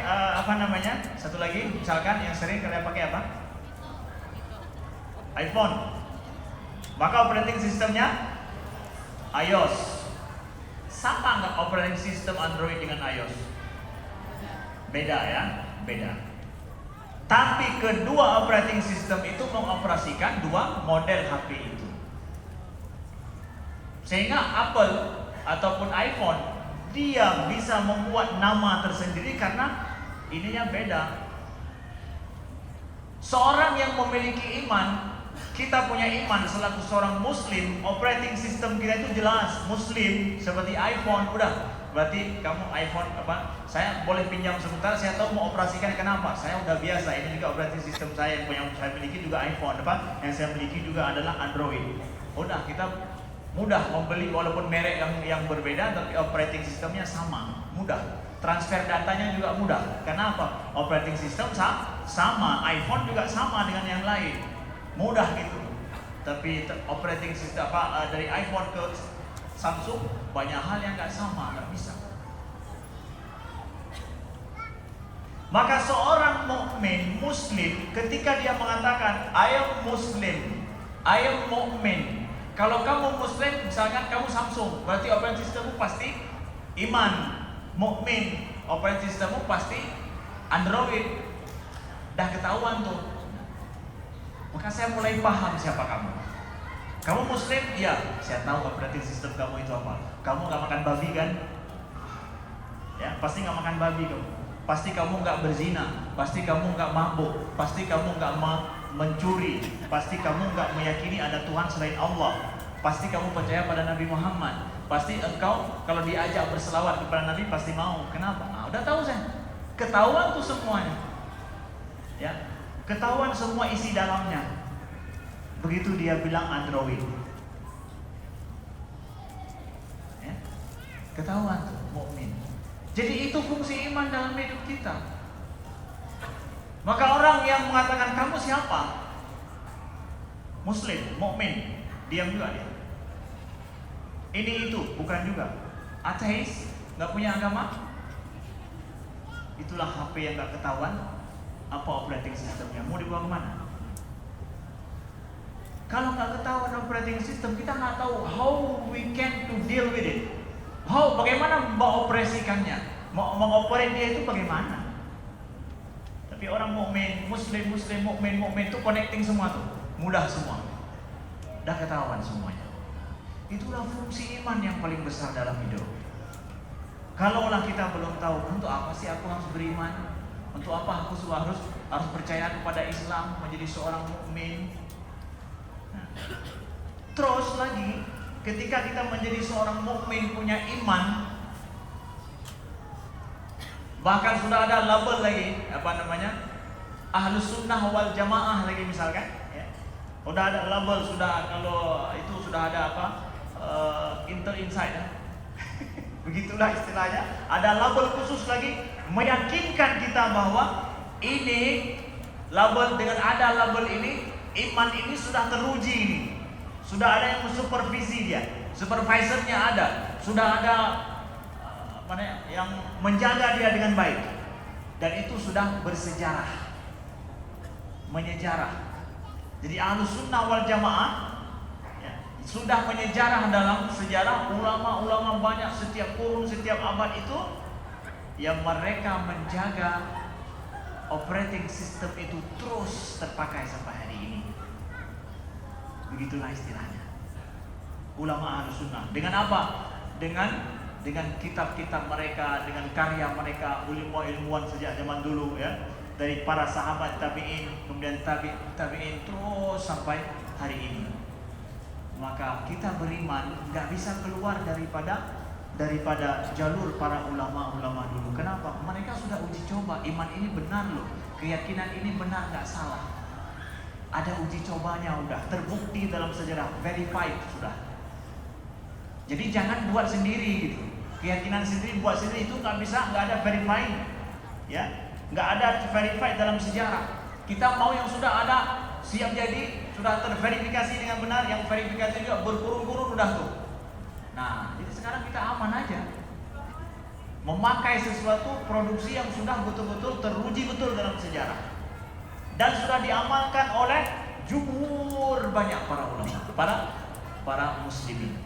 satu lagi, misalkan yang sering kalian pakai apa? iPhone. Maka operating sistemnya iOS. Sama nggak operating sistem Android dengan iOS? Beda ya, beda. Tapi kedua operating system itu mengoperasikan dua model HP itu. Sehingga Apple ataupun iPhone dia bisa membuat nama tersendiri karena ininya beda. Seorang yang memiliki iman, kita punya iman selaku seorang muslim, operating system kita itu jelas muslim seperti iPhone, udah berarti kamu iPhone apa? Saya boleh pinjam sebentar, saya tahu mau operasikan kenapa? Saya udah biasa, ini juga operating system saya yang saya miliki juga iPhone, apa? Yang saya miliki juga adalah Android. Udah kita mudah membeli walaupun merek yang berbeda tapi operating sistemnya sama, mudah. Transfer datanya juga mudah. Kenapa? Operating system sama, iPhone juga sama dengan yang lain. Mudah gitu. Tapi operating system dari iPhone ke Samsung banyak hal yang nggak sama, nggak bisa. Maka seorang mukmin muslim ketika dia mengatakan I am muslim, I am mukmin. Kalau kamu muslim, misalkan kamu Samsung, berarti operating sistemmu pasti iman. Mukmin, operating sistemmu pasti Android. Dah ketahuan tuh. Maka saya mulai paham siapa kamu. Kamu muslim? Iya, saya tahu operating sistem kamu itu apa. Kamu nggak makan babi kan? Ya, pasti nggak makan babi kamu. Pasti kamu nggak berzina. Pasti kamu nggak mabuk. Pasti kamu nggak mencuri. Pasti kamu nggak meyakini ada Tuhan selain Allah. Pasti kamu percaya pada Nabi Muhammad. Pasti engkau kalau diajak berselawat kepada Nabi pasti mau. Kenapa? Nah, udah tahu saya. Ketahuan tuh semuanya. Ya, ketahuan semua isi dalamnya. Begitu dia bilang Android. Ya, ketahuan tuh mukmin. Jadi itu fungsi iman dalam hidup kita. Maka orang yang mengatakan kamu siapa? Muslim, mukmin, diam juga dia. Ini itu, bukan juga. Ateis, nggak punya agama. Itulah HP yang nggak ketahuan. Apa operating sistemnya? Mau dibawa kemana? Kalau nggak ketahuan operating system, kita nggak tahu how we can to deal with it. Bagaimana mengoperasikannya? Mengoperate dia itu bagaimana? Tapi orang mukmin, muslim, mukmin itu connecting semua tuh, mudah semua. Dah ketahuan semuanya. Itulah fungsi iman yang paling besar dalam hidup. Kalaulah kita belum tahu untuk apa sih aku harus beriman, untuk apa aku harus percaya kepada Islam, menjadi seorang mukmin. Terus lagi, ketika kita menjadi seorang mukmin punya iman, bahkan sudah ada label lagi, Ahlus Sunnah wal Jamaah lagi misalkan, ya. Sudah ada label, kalau itu sudah ada Inter Inside, ya. Begitulah istilahnya. Ada label khusus lagi meyakinkan kita bahwa ini label, dengan ada label ini, iman ini sudah teruji ini. Sudah ada yang mensupervisi dia, supervisornya ada, sudah ada yang menjaga dia dengan baik, dan itu sudah bersejarah, menyejarah. Jadi Ahlus Sunnah wal Jamaah sudah menyejarah dalam sejarah. Ulama-ulama banyak setiap kurun, setiap abad itu yang mereka menjaga operating system itu terus terpakai sampai hari ini. Begitulah istilahnya ulama Ahlus Sunnah. Dengan apa? Dengan kitab-kitab mereka, dengan karya mereka, ilmuwan sejak zaman dulu, ya, dari para sahabat tabi'in, kemudian tabi'in terus sampai hari ini. Maka kita beriman nggak bisa keluar daripada jalur para ulama-ulama dulu. Kenapa? Mereka sudah uji coba, iman ini benar loh, keyakinan ini benar, nggak salah. Ada uji cobanya, udah terbukti dalam sejarah, verified sudah. Jadi jangan buat sendiri gitu. Keyakinan sendiri, buat sendiri, itu nggak bisa, nggak ada verified, ya, nggak ada verified dalam sejarah. Kita mau yang sudah ada, siap jadi, sudah terverifikasi dengan benar, yang verifikasi juga berkurun-kurun udah tuh. Nah, jadi sekarang kita aman aja memakai sesuatu produksi yang sudah betul-betul teruji betul dalam sejarah dan sudah diamalkan oleh jumhur banyak para ulama, para muslimin.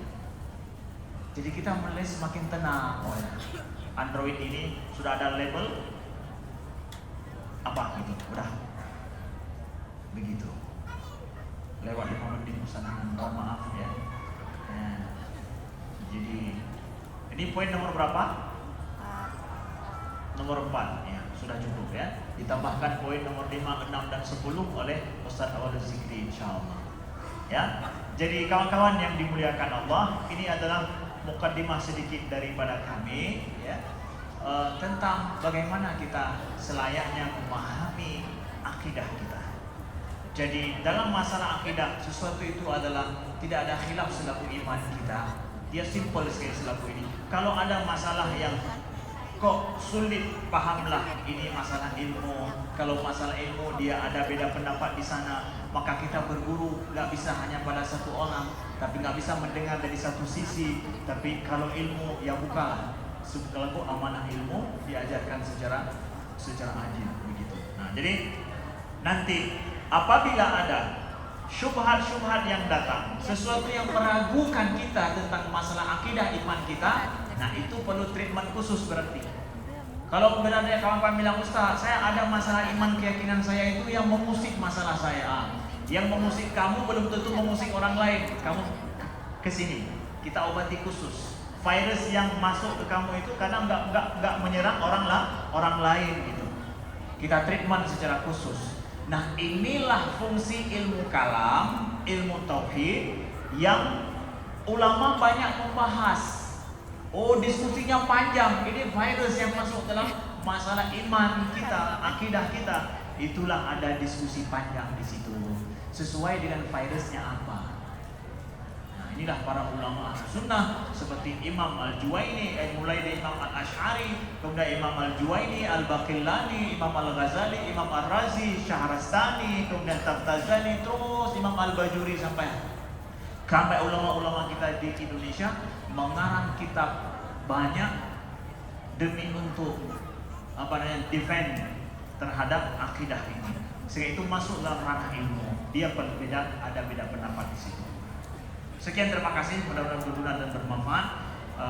Jadi kita mulai semakin tenang. Oh ya, Android ini sudah ada label apa gitu, udah begitu. Lewat 5 menit pesanan, mohon maaf ya. Nah, jadi ini poin nomor berapa? Nomor 4 ya, sudah cukup ya. Ditambahkan poin nomor 5, 6 dan 10 oleh Ustaz Awalul Zikri insyaallah. Ya. Jadi kawan-kawan yang dimuliakan Allah, ini adalah mukaddimah sedikit daripada kami ya, tentang bagaimana kita selayaknya memahami akidah kita. Jadi dalam masalah akidah, sesuatu itu adalah tidak ada khilaf selaku iman kita. Dia simple sekali selaku ini. Kalau ada masalah yang kok sulit, pahamlah ini masalah ilmu. Kalau masalah ilmu dia ada beda pendapat di sana, maka kita berguru nggak bisa hanya pada satu orang, tapi nggak bisa mendengar dari satu sisi. Tapi kalau ilmu ya bukalah selaku amanah ilmu, diajarkan secara adil begitu. Nah, jadi nanti apabila ada syubhat-syubhat yang datang, sesuatu yang meragukan kita tentang masalah akidah iman kita, nah itu perlu treatment khusus berarti. Kalau kemudian ada kawan-kawan bilang, Ustaz, saya ada masalah iman keyakinan saya itu yang mengusik masalah saya. Yang mengusik kamu belum tentu mengusik orang lain. Kamu kesini, kita obati khusus. Virus yang masuk ke kamu itu karena nggak menyerang orang lain gitu. Kita treatment secara khusus. Nah, inilah fungsi ilmu kalam, ilmu tauhid yang ulama banyak membahas. Oh, diskusinya panjang. Ini virus yang masuk dalam masalah iman kita, akidah kita. Itulah ada diskusi panjang di situ. Sesuai dengan virusnya apa. Nah, inilah para ulama sunnah seperti Imam Al-Juwaini, mulai dari Imam Al-Ash'ari, kemudian Imam Al-Juwaini, Al-Baqillani, Imam Al-Ghazali, Imam Ar-Razi, Syahrastani, kemudian Tabtazani, terus Imam Al-Bajuri sampai ulama-ulama kita di Indonesia mengarang kitab banyak demi untuk defend terhadap akidah ini. Sehingga itu masuk dalam ranah ilmu. Dia ada beda pendapat di situ. Sekian, terima kasih, mudah-mudahan berguna dan bermanfaat.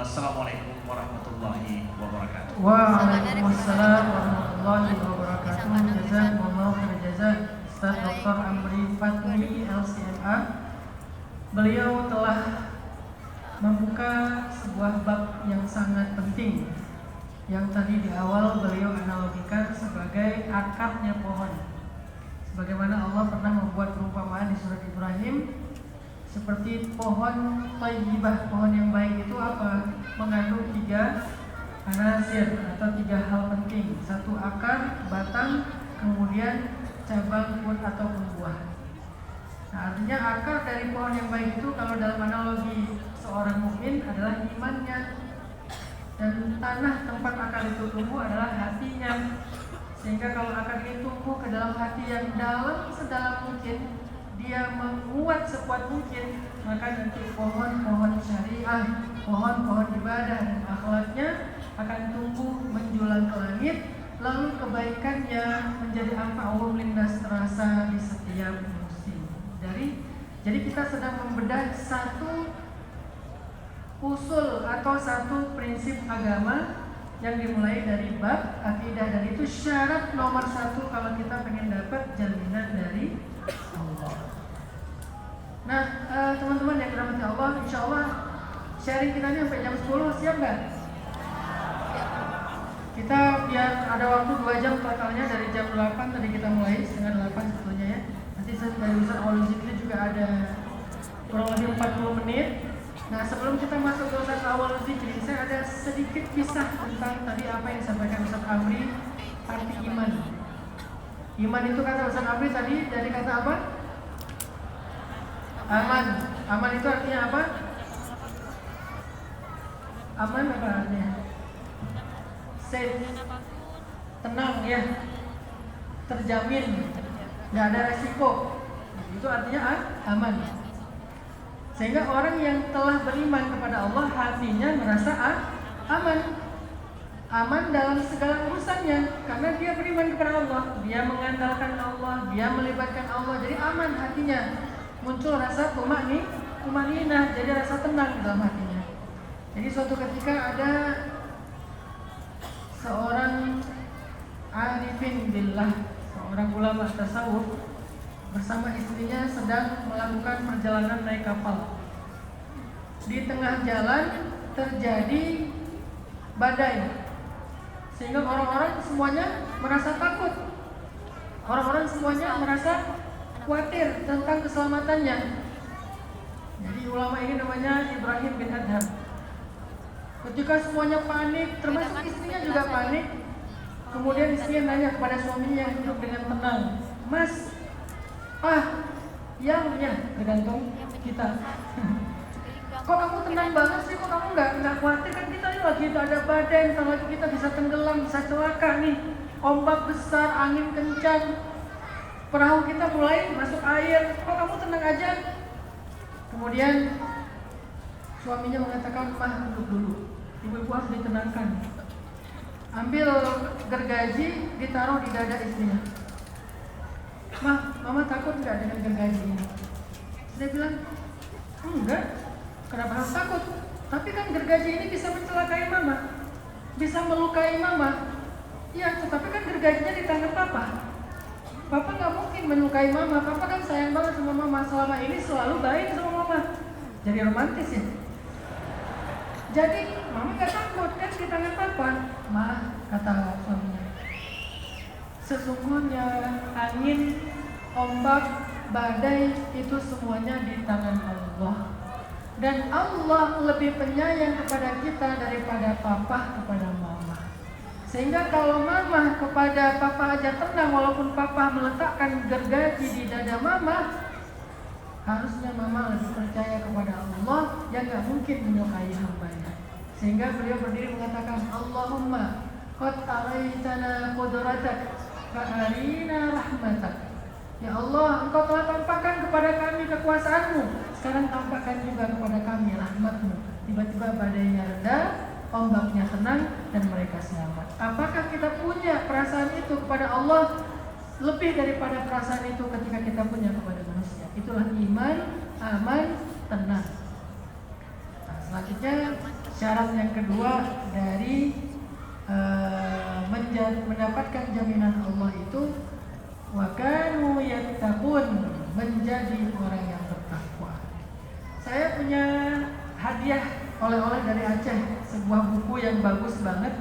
Assalamualaikum warahmatullahi wabarakatuh. Waalaikumsalam warahmatullahi wabarakatuh. Jazakumullah khair jazak Ustaz Dr. Amri Fatmi LCMA. Beliau telah membuka sebuah bab yang sangat penting yang tadi di awal beliau analogikan sebagai akarnya pohon. Sebagaimana Allah pernah membuat perumpamaan di surat Ibrahim seperti pohon thayyibah, pohon yang baik itu apa? Mengandung 3 anasir atau 3 hal penting. 1 akar, batang, kemudian cabang pun ataupun buah. Nah, artinya akar dari pohon yang baik itu kalau dalam analogi seorang mukmin adalah imannya, dan tanah tempat akar itu tumbuh adalah hatinya. Sehingga kalau akar ini tumbuh ke dalam hati yang dalam sedalam mungkin, dia menguat sekuat mungkin, maka nanti pohon-pohon syariah, pohon-pohon ibadah dan akhlaknya akan tumbuh menjulang ke langit, lalu kebaikannya menjadi anfa'ul linnas, terasa di setiap musim. Jadi kita sedang membedah satu usul atau satu prinsip agama yang dimulai dari bab akidah, dan itu syarat nomor 1 kalau kita pengen dapat jaminan dari Allah. Nah, teman-teman yang dirahmati Allah, insya Allah sharing kita ini sampai jam 10, siap nggak? Kita biar ada waktu 2 jam totalnya, dari jam 8 tadi kita mulai, setengah 8 sebetulnya ya. Nanti dari Ustaz Aulul Zikri juga ada kurang lebih 40 menit. Nah, sebelum kita masuk ke Ustaz Aulul Zikri, saya ada sedikit kisah tentang tadi apa yang disampaikan Ustaz Amri, arti iman. Iman itu kata Ustaz Amri tadi dari kata apa? Aman. Aman itu artinya apa? Aman apa artinya? Safe, tenang ya, terjamin, nggak ada resiko. Itu artinya aman. Sehingga orang yang telah beriman kepada Allah, hatinya merasa aman. Aman dalam segala urusannya, karena dia beriman kepada Allah, dia mengandalkan Allah, dia melibatkan Allah, jadi aman hatinya. Muncul rasa tumaninah, jadi rasa tenang di dalam hatinya. Jadi suatu ketika ada seorang arifin billah, seorang ulama tasawuf, bersama istrinya sedang melakukan perjalanan naik kapal. Di tengah jalan terjadi badai, sehingga orang-orang semuanya merasa takut. Orang-orang semuanya merasa khawatir tentang keselamatannya. Jadi ulama ini namanya Ibrahim bin Adham. Ketika semuanya panik, termasuk istrinya juga panik, kemudian istrinya nanya kepada suaminya yang duduk dengan tenang, "Mas, ya, tergantung kita. Kok kamu tenang banget sih? Kok kamu nggak khawatir? Kan kita ini lagi ada badai, bentar lagi kita bisa tenggelam, bisa celaka nih. Ombak besar, angin kencang, perahu kita mulai masuk air. Kok kamu tenang aja?" Kemudian suaminya mengatakan, "Mah, duduk dulu. Ibu-ibu harus ditenangkan." Ambil gergaji, ditaruh di dada istrinya. "Mah, mama takut nggak dengan gergaji ini?" Dia bilang, "Enggak. Kenapa harus takut? Tapi kan gergaji ini bisa mencelakai mama, bisa melukai mama." "Ya, tetapi kan gergajinya di tangan papa. Papa nggak mungkin melukai mama. Papa kan sayang banget sama mama. Selama ini selalu baik sama mama." Jadi romantis ya. Jadi mama nggak takut kan di tangan papa. "Ma," kata suaminya, "sesungguhnya angin, ombak, badai itu semuanya di tangan Allah. Dan Allah lebih penyayang kepada kita daripada papa kepada mama. Sehingga kalau mama kepada papa aja tenang, walaupun papa meletakkan gergaji di dada mama, harusnya mama lebih percaya kepada Allah yang gak mungkin menyukai hambanya." Sehingga beliau berdiri mengatakan, "Allahumma qad araitana qudratak fa'arina rahmatak." Ya Allah, Engkau telah tampakkan kepada kami kekuasaanmu, sekarang tampakkan juga kepada kami rahmatmu. Tiba-tiba badainya reda, ombaknya tenang, dan mereka selamat. Apakah kita punya perasaan itu kepada Allah lebih daripada perasaan itu ketika kita punya kepada manusia? Itulah iman, aman, tenang. Nah, selanjutnya syarat yang kedua dari mendapatkan jaminan Allah itu, wa kanu yattaqun, menjadi orang yang bertakwa. Saya punya hadiah oleh-oleh dari Aceh, sebuah buku yang bagus banget.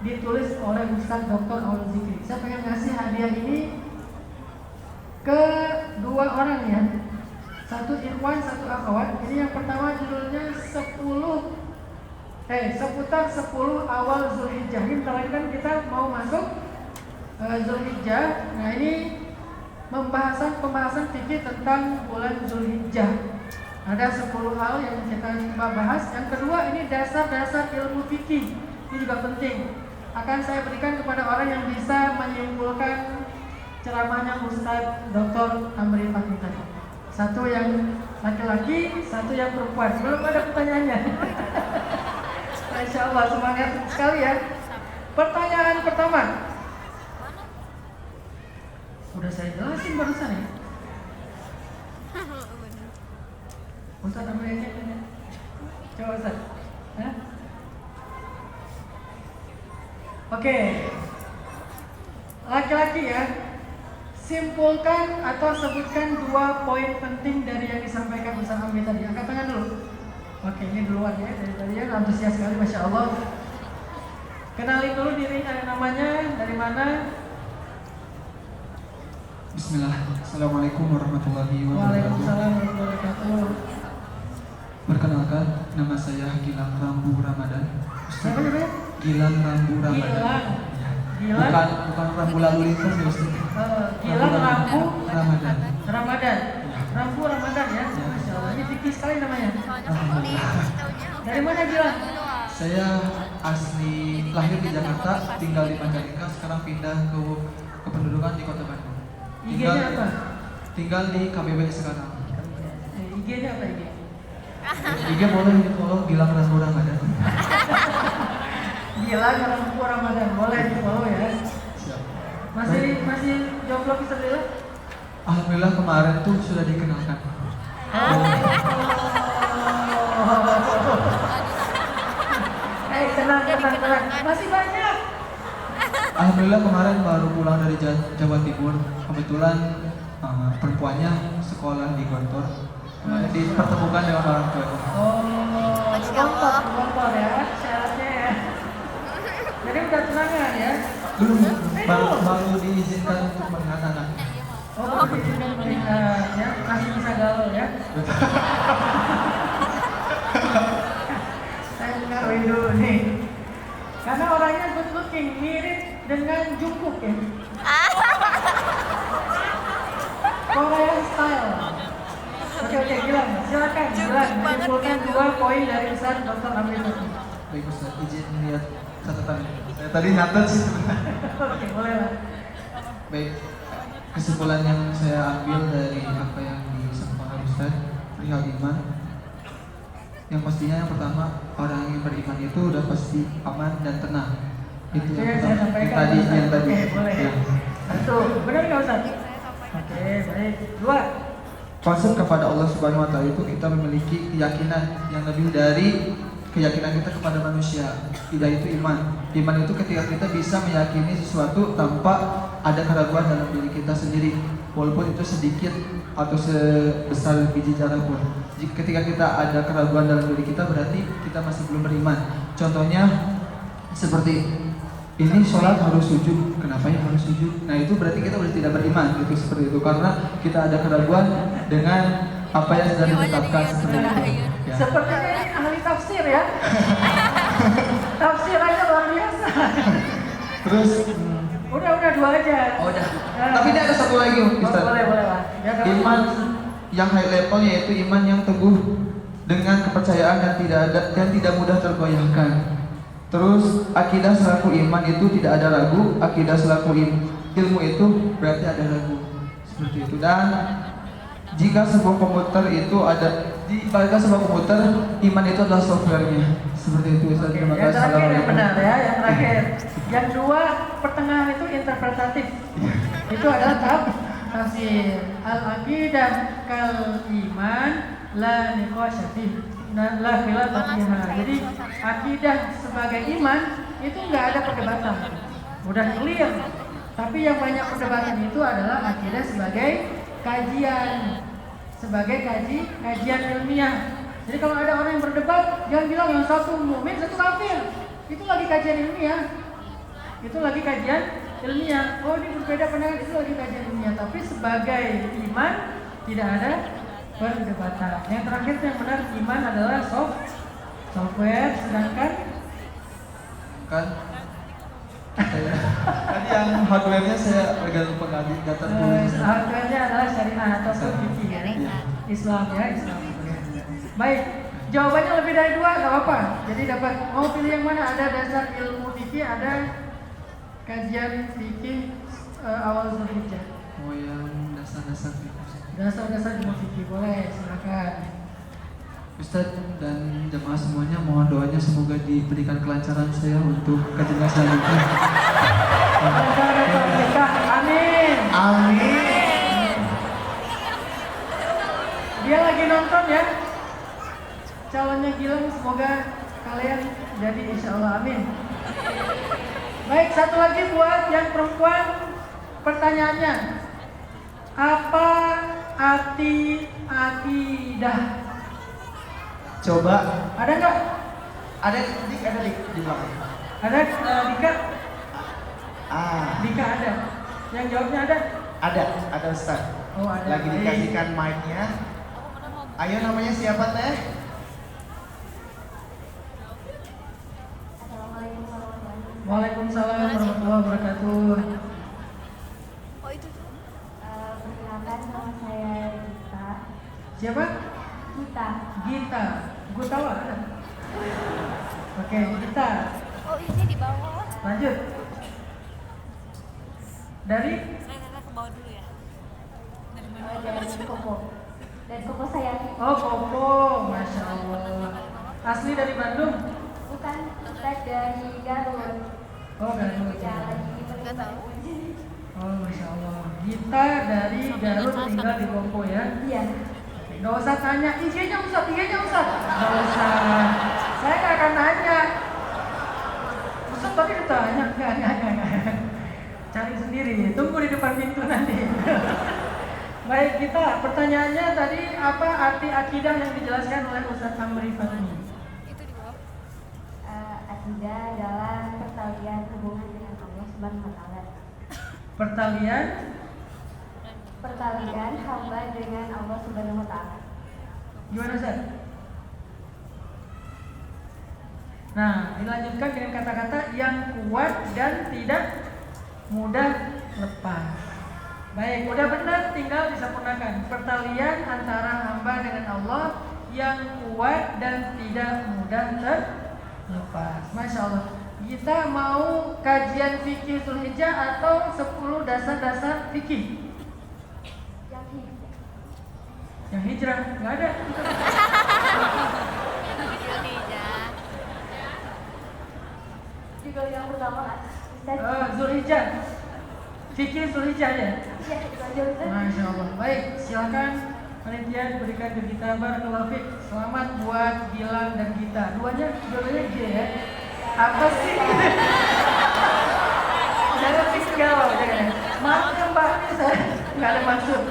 ditulis oleh Ustaz Dr. Aul Zikri. Saya pengen ngasih hadiah ini ke dua orang ya. Satu ikhwan, satu akhwat. Ini yang pertama judulnya seputar 10 awal Zulhijjah. Ini bentar lagi kan kita mau masuk Zulhijjah. Nah ini pembahasan fikih tentang bulan Zulhijjah. Ada 10 hal yang kita coba bahas. Yang kedua ini dasar-dasar ilmu fikih. Ini juga penting. Akan saya berikan kepada orang yang bisa menyimpulkan ceramahnya Ustaz Dr. Amri Fakih tadi. Satu yang laki-laki, satu yang perempuan. Belum ada pertanyaannya. Masya Allah, semangat sekali ya. Pertanyaan pertama. Udah saya jelasin barusan ya. Ustaz Amri aja tanya. Coba Ustaz. Hah? Oke. Laki-laki ya. Simpulkan atau sebutkan 2 poin penting dari yang disampaikan Ustaz Amri tadi. Angkat tangan dulu. Oke, ini duluan ya. Dari tadi ya, antusias sekali, Masya Allah. Kenalin dulu diri, namanya, dari mana? Bismillah. Assalamualaikum warahmatullahi wabarakatuh. Waalaikumsalam warahmatullahi wabarakatuh. Perkenalkan, nama saya Gilang Rambu Ramadan. Siapa namanya? Gilang Rambu Ramadan. Gilang. Ya. Gilang. Bukan Rambu lalu lintas ya Ustaz. Gilang Rambu Ramadan. Ramadan. Ya. Rambu Ramadan ya. Masya Allah. Ini fikih sekali namanya. Alhamdulillah. Dari mana Gilang? Saya asli lahir di Jakarta, tinggal di Majalengka, sekarang pindah ke kependudukan di Kota Bandung. IG-nya apa? Tinggal di KBW sekarang. IG-nya apa IG? IG boleh di follow Gilang Rambu Ramadan. Gilang Rambu Ramadan, boleh di follow ya. Siap. Masih jomblo Fisabilillah? Alhamdulillah kemarin tuh sudah dikenalkan. Tenang. Masih banyak. Alhamdulillah kemarin baru pulang dari Jawa Timur. Kebetulan perempuannya sekolah di Gontor. Dipertemukan dengan orang tua. Gontor ya syaratnya ya. Jadi udah tunangan ya? Belum, baru diizinkan untuk melihat anak. Diizinkan melihat ya, masih bisa gaul ya. Saya ngaruhin dulu nih. Karena orangnya good looking, mirip dengan Jungkook ya. Korean style. Oke, Gilang, silakan Gilang menyimpulkan 2 poin dari Ustaz Dr. Amri Fakih. Baik Ustaz, izin lihat catatan. Saya tadi nyatet sih sebenarnya. Oke, boleh lah. Baik, kesimpulan yang saya ambil dari apa yang disampaikan Ustaz perihal iman. Yang pastinya yang pertama, orang yang beriman itu udah pasti aman dan tenang. Itu yang saya pertama. sampaikan. Yang tadi. Oke, boleh. Ya. Satu, benar nggak Ustaz? Oke, baik. 2. Konsep kepada Allah Subhanahu wa taala itu kita memiliki keyakinan yang lebih dari keyakinan kita kepada manusia. Tidak itu iman. Iman itu ketika kita bisa meyakini sesuatu tanpa ada keraguan dalam diri kita sendiri, walaupun itu sedikit atau sebesar biji jara pun. Ketika kita ada keraguan dalam diri kita, berarti kita masih belum beriman. Contohnya seperti ini sholat harus sujud, kenapa ya harus sujud? Nah itu berarti kita sudah tidak beriman, itu seperti itu karena kita ada keraguan dengan apa yang sudah ditetapkan seperti itu. Ya. Sepertinya ini ahli tafsir ya. Tafsirannya luar biasa. Terus Udah 2 aja. oh udah. Tapi ini ada satu lagi Ustaz. Boleh lah. Ya, Iman yang high level yaitu iman yang teguh dengan kepercayaan dan tidak mudah tergoyahkan. Terus akidah selaku iman itu tidak ada ragu, akidah selaku ilmu itu berarti ada ragu. Seperti itu. Dan jika sebuah komputer itu ada jika sebuah komputer, iman itu adalah softwarenya. Seperti itu Ustaz. Terima Yang kasih. terakhir yang benar ya, yang terakhir. Yang 2 pertengahan itu interpretatif. Itu adalah tafsir. Al-aqidah kal iman la niqasha fihi. La khilaf fiha. Jadi akidah sebagai iman itu nggak ada perdebatan. Udah clear. Tapi yang banyak perdebatan itu adalah akidah sebagai kajian, sebagai kajian ilmiah. Jadi kalau ada orang yang berdebat, jangan bilang yang satu mukmin, satu kafir. Itu lagi kajian ilmiah. itu lagi kajian ilmiah. Oh, ini berbeda pandangan, itu lagi kajian ilmiah. Tapi sebagai iman tidak ada perdebatan. Yang terakhir yang benar, iman adalah software, sedangkan kan tadi yang hardware-nya saya agak lupa lagi, nggak tertulis. hardware-nya adalah syariah ataupun fikih ya. Islam ya, Islam. Baik, jawabannya lebih dari 2 nggak apa-apa. Jadi dapat mau pilih yang mana? Ada dasar ilmu fikih, ada kajian fikih awal Zulhijjah. Oh, yang dasar-dasar fikih. Dasar-dasar ilmu fikih boleh, silakan. Ustadz dan jemaah semuanya, mohon doanya semoga diberikan kelancaran saya untuk kajian selanjutnya. Amin. Amin. Dia lagi nonton ya. Calonnya Gilang, semoga kalian jadi insya Allah, amin. Baik, satu lagi buat yang perempuan, pertanyaannya, apa arti akidah? Coba. Ada nggak? Ada di belakang. Ada Dika? Ah, Dika ada. Yang jawabnya ada? ada Ustaz. Oh, ada. Lagi Baik. dikasihkan mic-nya. Ayo, namanya siapa teh? Waalaikumsalam warahmatullahi wabarakatuh. Perkenalkan, nama saya Gita. Siapa? Gita. Gita. Gutawa ada? Oke, Gita. Oh, ini di bawah. Lanjut. Dari Saya ke bawah dulu ya. Dari Koko. Dari Koko saya. Oh, Koko, Masya Allah. Asli dari Bandung? Bukan, kita dari Garut. Oh, Garut. Ya, lagi Nggak tahu. Oh, Masya Allah. Gita dari Garut tinggal di Koko ya? Iya. Gak usah tanya, IG-nya Ustaz. Gak usah. Saya gak akan nanya. Ustaz tadi ditanya, enggak. Cari sendiri, tunggu di depan pintu nanti. Baik, kita pertanyaannya tadi, apa arti akidah yang dijelaskan oleh Ustaz Amri Fatmi? Itu di bawah. Akidah adalah pertalian hubungan dengan Allah Subhanahu wa taala. Pertalian hamba dengan Allah Subhanahu wa taala. Gimana Ustaz? Nah, dilanjutkan dengan kata-kata yang kuat dan tidak mudah lepas. Baik, udah benar, tinggal disempurnakan. Pertalian antara hamba dengan Allah yang kuat dan tidak mudah terlepas. Masya Allah. Kita mau kajian fikih Zulhijjah atau 10 dasar-dasar fikih? Yang hijrah? Nggak ada. Juga yang pertama, Zulhijjah. Fikih Zulhijjah ya? Iya, itu aja Ustaz. Masya Allah. Baik, silakan panitia berikan ke kita. Barakallahu fiik. Selamat buat Gilang dan Gita. Dua-duanya G ya. Apa sih? Jangan fix galau, jangan. Maaf ya Mbak, ini saya nggak ada maksud.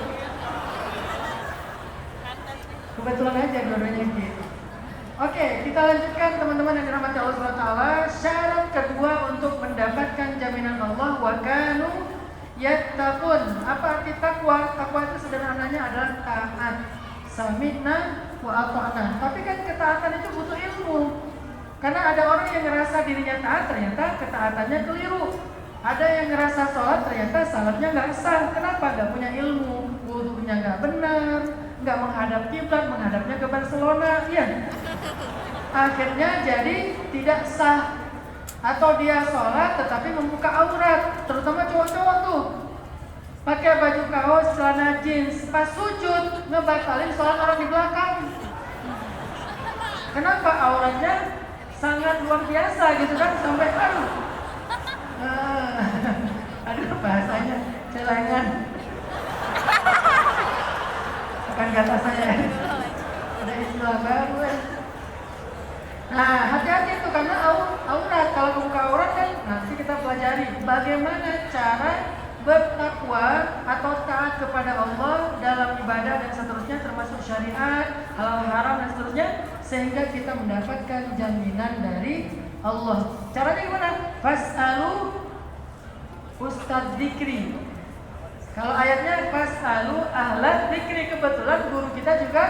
Kebetulan aja dua-duanya G. Oke, kita lanjutkan teman-teman yang dirahmati Allah SWT. Syarat kedua untuk mendapatkan jaminan Allah, wa kanu yattaqun. Apa arti takwa? Takwa itu sederhananya adalah taat. Sami'na wa ata'na. Tapi kan ketaatan itu butuh ilmu. Karena ada orang yang ngerasa dirinya taat, ternyata ketaatannya keliru. Ada yang ngerasa sholat, ternyata salatnya nggak sah. Kenapa? Nggak punya ilmu, wudunya nggak benar, nggak menghadap kiblat, menghadapnya ke Barcelona, iya. Akhirnya jadi tidak sah. Atau dia sholat tetapi membuka aurat, terutama cowok-cowok tuh. Pakai baju kaos, celana jeans, pas sujud ngebatalin sholat orang di belakang. Kenapa? Auratnya sangat luar biasa gitu kan, sampai aduh bahasanya celengan. Bukan kata saya. Ada istilah baru ya. Nah, hati-hati tuh karena aurat. Kalau membuka aurat kan nanti kita pelajari bagaimana cara bertakwa atau taat kepada Allah dalam ibadah dan seterusnya, termasuk syariat, halal haram dan seterusnya, sehingga kita mendapatkan jaminan dari Allah. Caranya gimana? Fas'alu Ustadz Dikri. Kalau ayatnya fas'alu ahla dzikri, kebetulan guru kita juga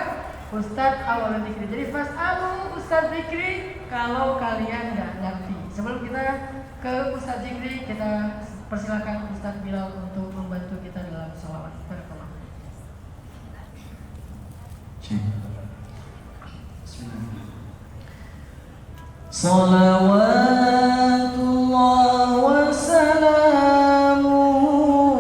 Ustadz Awal Dikri. Jadi fas'alu Ustadz Dikri kalau kalian nggak ngerti. Sebelum kita ke Ustadz Dikri, kita persilakan Ustadz Bilal untuk membantu kita dalam sholawat. Barakallah. Salawatullah wa salamuhu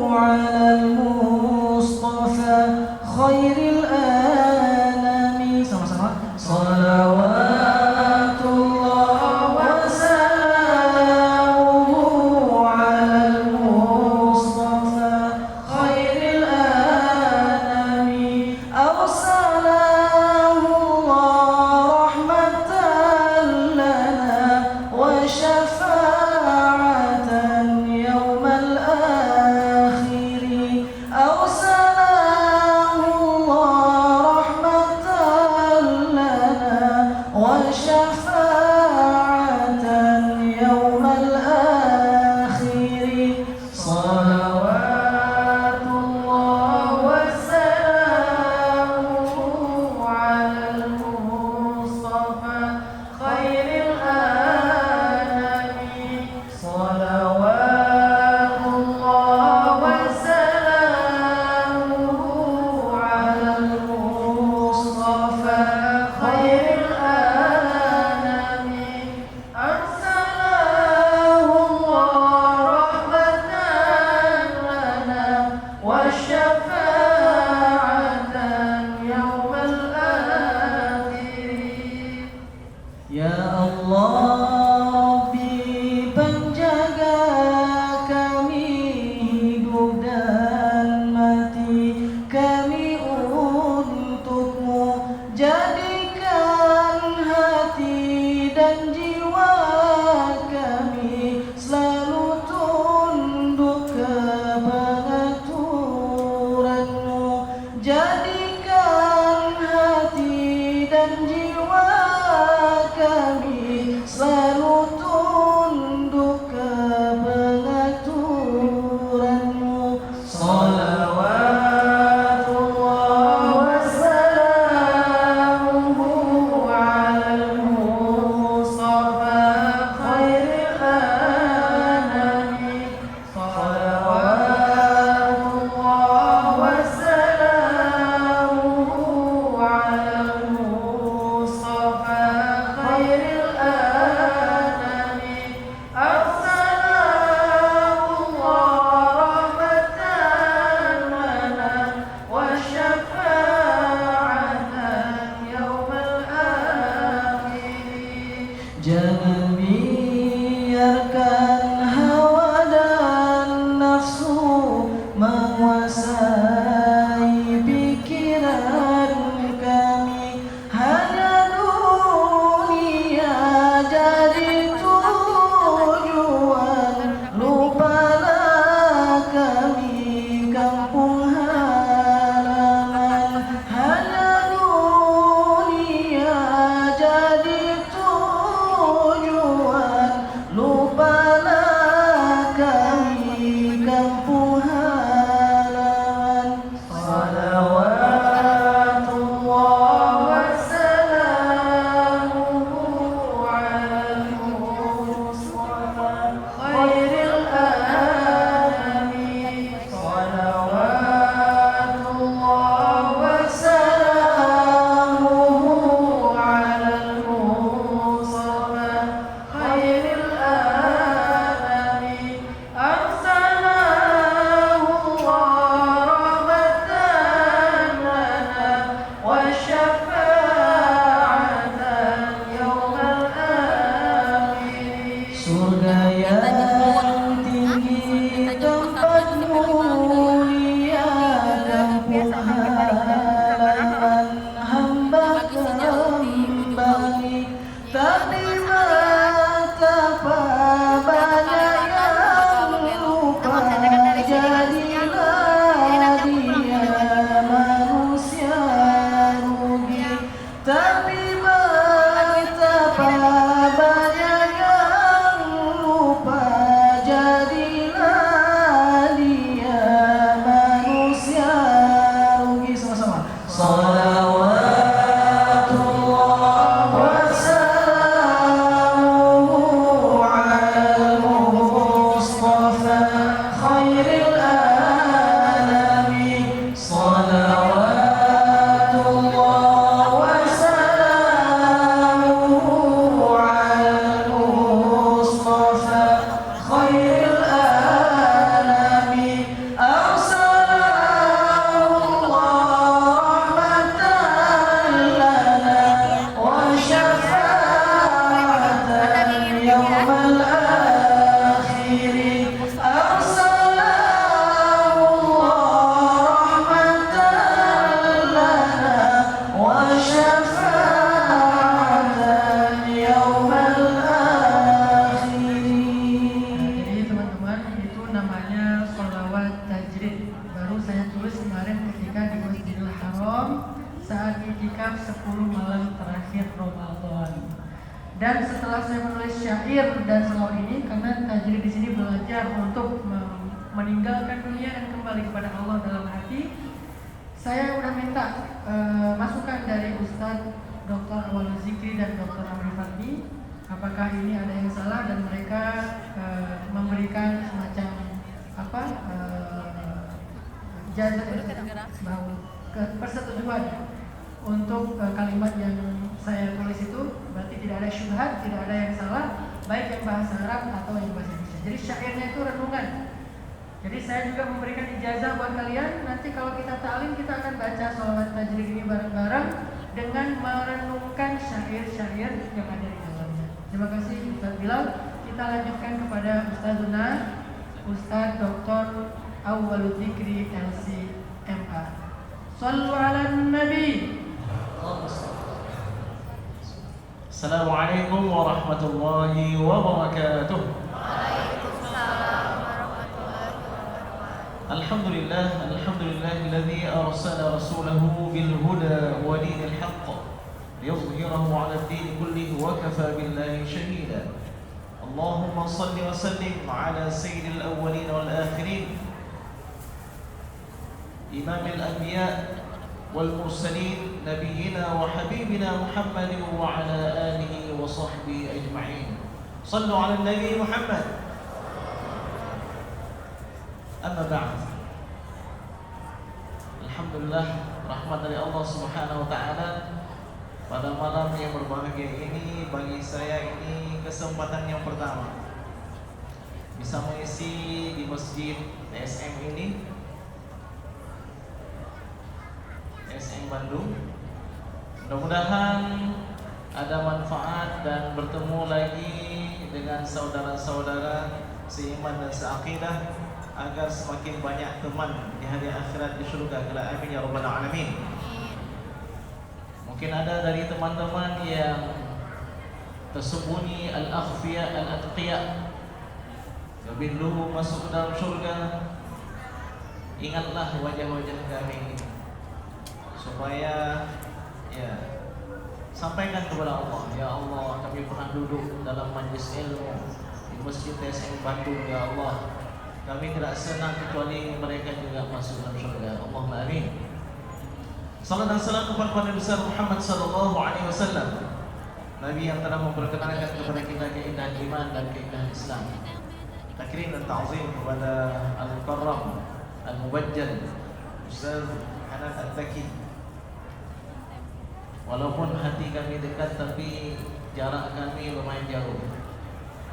ala al-Mustafa khairil anami. Sama-sama. Salawatullah wa salamuhu ala al-Mustafa khairil anami. Arsalahu Allah rahmatan lana wa syafa'atan yawmal akhiri. Arsalahu Allah rahmatan lana wa syafa'atan yawmal akhiri. Salawatullah wa salamuhu ala al-Mustafa khairil anami. Salawatullah wa salamuhu ala al-Mustafa khairil anami. Arsalahu Allah rahmatan lana wa syafa'atan yawmal akhir. Ya Allah Rabbi, penjaga kami hidup dan mati kami untukmu. Jadikan hati dan jiwa kami selalu tunduk ke pengaturanmu. Jadikan hati dan jiwa kami selalu tunduk ke pengaturanmu. Salawatullah wa salamuhu ala al-Mustafa khairil anami. Salawatullah wa salamuhu ala al-Mustafa khairil anami. Arsalahu Allah rahmatan lana wa syafa'atan yawmal akhir. Jangan biarkan hawa dan nafsu menguasai pikiran kami. Hanya dunia jadi tujuan, lupalah kami kampung halaman. Hanya dunia jadi tujuan, lupalah menulis syair dan slow ini karena tajrid di sini belajar untuk meninggalkan dunia dan kembali kepada Allah dalam hati. Saya udah minta masukan dari Ustadz Dr. Awal Zikri dan Dr. Amri Fadli. Apakah ini ada yang salah dan mereka memberikan semacam persetujuan untuk kalimat yang saya tulis itu. Berarti tidak ada syubhat, tidak ada yang salah, baik yang bahasa Arab atau yang bahasa Indonesia. Jadi syairnya itu renungan. Jadi saya juga memberikan ijazah buat kalian. Nanti kalau kita ta'lim, kita akan baca sholawat tajrid ini bareng-bareng dengan merenungkan syair-syair yang ada di dalamnya. Terima kasih Ustaz Bilal. Kita lanjutkan kepada Ustazuna Ustaz Dr. Awwalul Dzikri LC.MA. Shallu 'alan Nabi. Assalamualaikum warahmatullahi wabarakatuh. Alhamdulillah, alhamdulillahilladzi arsala rasulahu bil huda wa dinil haqq liyudhhirahu 'ala ad-din kullihi wa kafa billahi shahida. Allahumma shalli wa sallim 'ala sayyidil awwalin wal akhirin, imamil anbiya wal mursalin, nabiyyina wa habibina Muhammadin wa 'ala alihi wa sahbihi ajma'in. Shallu 'ala nabi Muhammad. Amma ba'd. Alhamdulillah, rahmat dari Allah Subhanahu wa taala. Pada malam yang berbahagia ini, bagi saya ini kesempatan yang pertama bisa mengisi di masjid TSM ini, TSM Bandung. Mudah-mudahan ada manfaat dan bertemu lagi dengan saudara-saudara seiman dan seakidah, agar semakin banyak teman di hari akhirat di surga. Amin ya rabbal alamin. Mungkin ada dari teman-teman yang tersembunyi, al-akhfiya al-atqiya, lebih dulu masuk ke dalam surga. Ingatlah wajah-wajah kami supaya sampaikan kepada Allah, ya Allah, kami pernah duduk dalam majlis ilmu di Masjid TSM Bandung, ya Allah, kami tidak senang kecuali mereka juga masuk dalam surga. Allahumma amin. Salam dan salam kepada Nabi besar Muhammad sallallahu alaihi wasallam, Nabi yang telah memperkenalkan kepada kita keindahan iman dan keindahan Islam. Takrim dan ta'zim kepada Al-Mukarram Al-Mubajjal Ustaz Hanan Al-Taki. Walaupun hati kami dekat, tapi jarak kami lumayan jauh.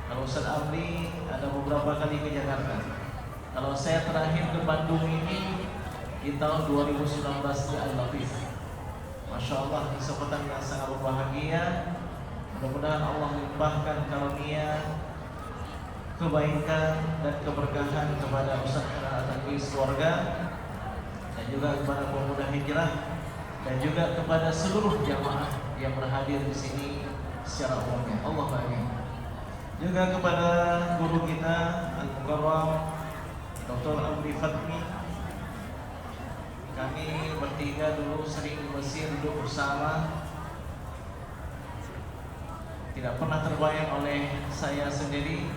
Kalau Ustaz Amri ada beberapa kali ke Jakarta. Kalau saya terakhir ke Bandung ini di tahun 2019 di Al-Latif. Masya Allah, kesempatan yang sangat berbahagia. Mudah-mudahan Allah melimpahkan karunia, kebaikan dan keberkahan kepada Ustaz Hanan Al-Taki keluarga, dan juga kepada pemuda hijrah, dan juga kepada seluruh jamaah yang berhadir di sini secara umumnya. Allahumma amin. Juga kepada guru kita Al-Mukarram Dr. Amri Fadli. Kami bertiga dulu sering di Mesir duduk bersama. Tidak pernah terbayang oleh saya sendiri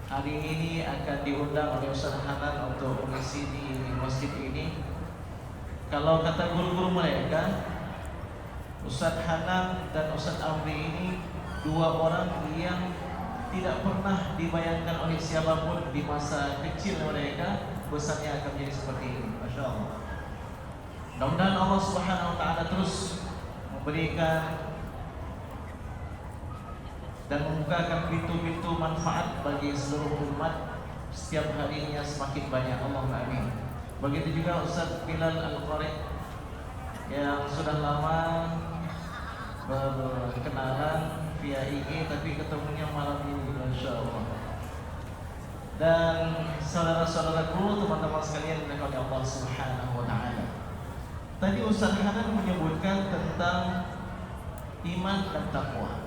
hari ini akan diundang oleh Ustaz Hanan untuk mengisi di masjid ini. Kalau kata guru-guru mereka, Ustaz Hanan dan Ustaz Amri ini dua orang yang tidak pernah dibayangkan oleh siapapun di masa kecil mereka besarnya akan menjadi seperti ini. Masya Allah. Mudah-mudahan Allah Subhanahu wa taala terus memberikan dan membukakan pintu-pintu manfaat bagi seluruh umat setiap harinya semakin banyak. Allahumma amin. Begitu juga Ustaz Bilal Al-Qari yang sudah lama berkenalan via IG, tapi ketemunya malam ini, Masya Allah. Dan saudara-saudaraku, teman-teman sekalian yang dimuliakan Allah Subhanahu wa taala. Tadi Ustaz Hanan menyebutkan tentang iman dan takwa.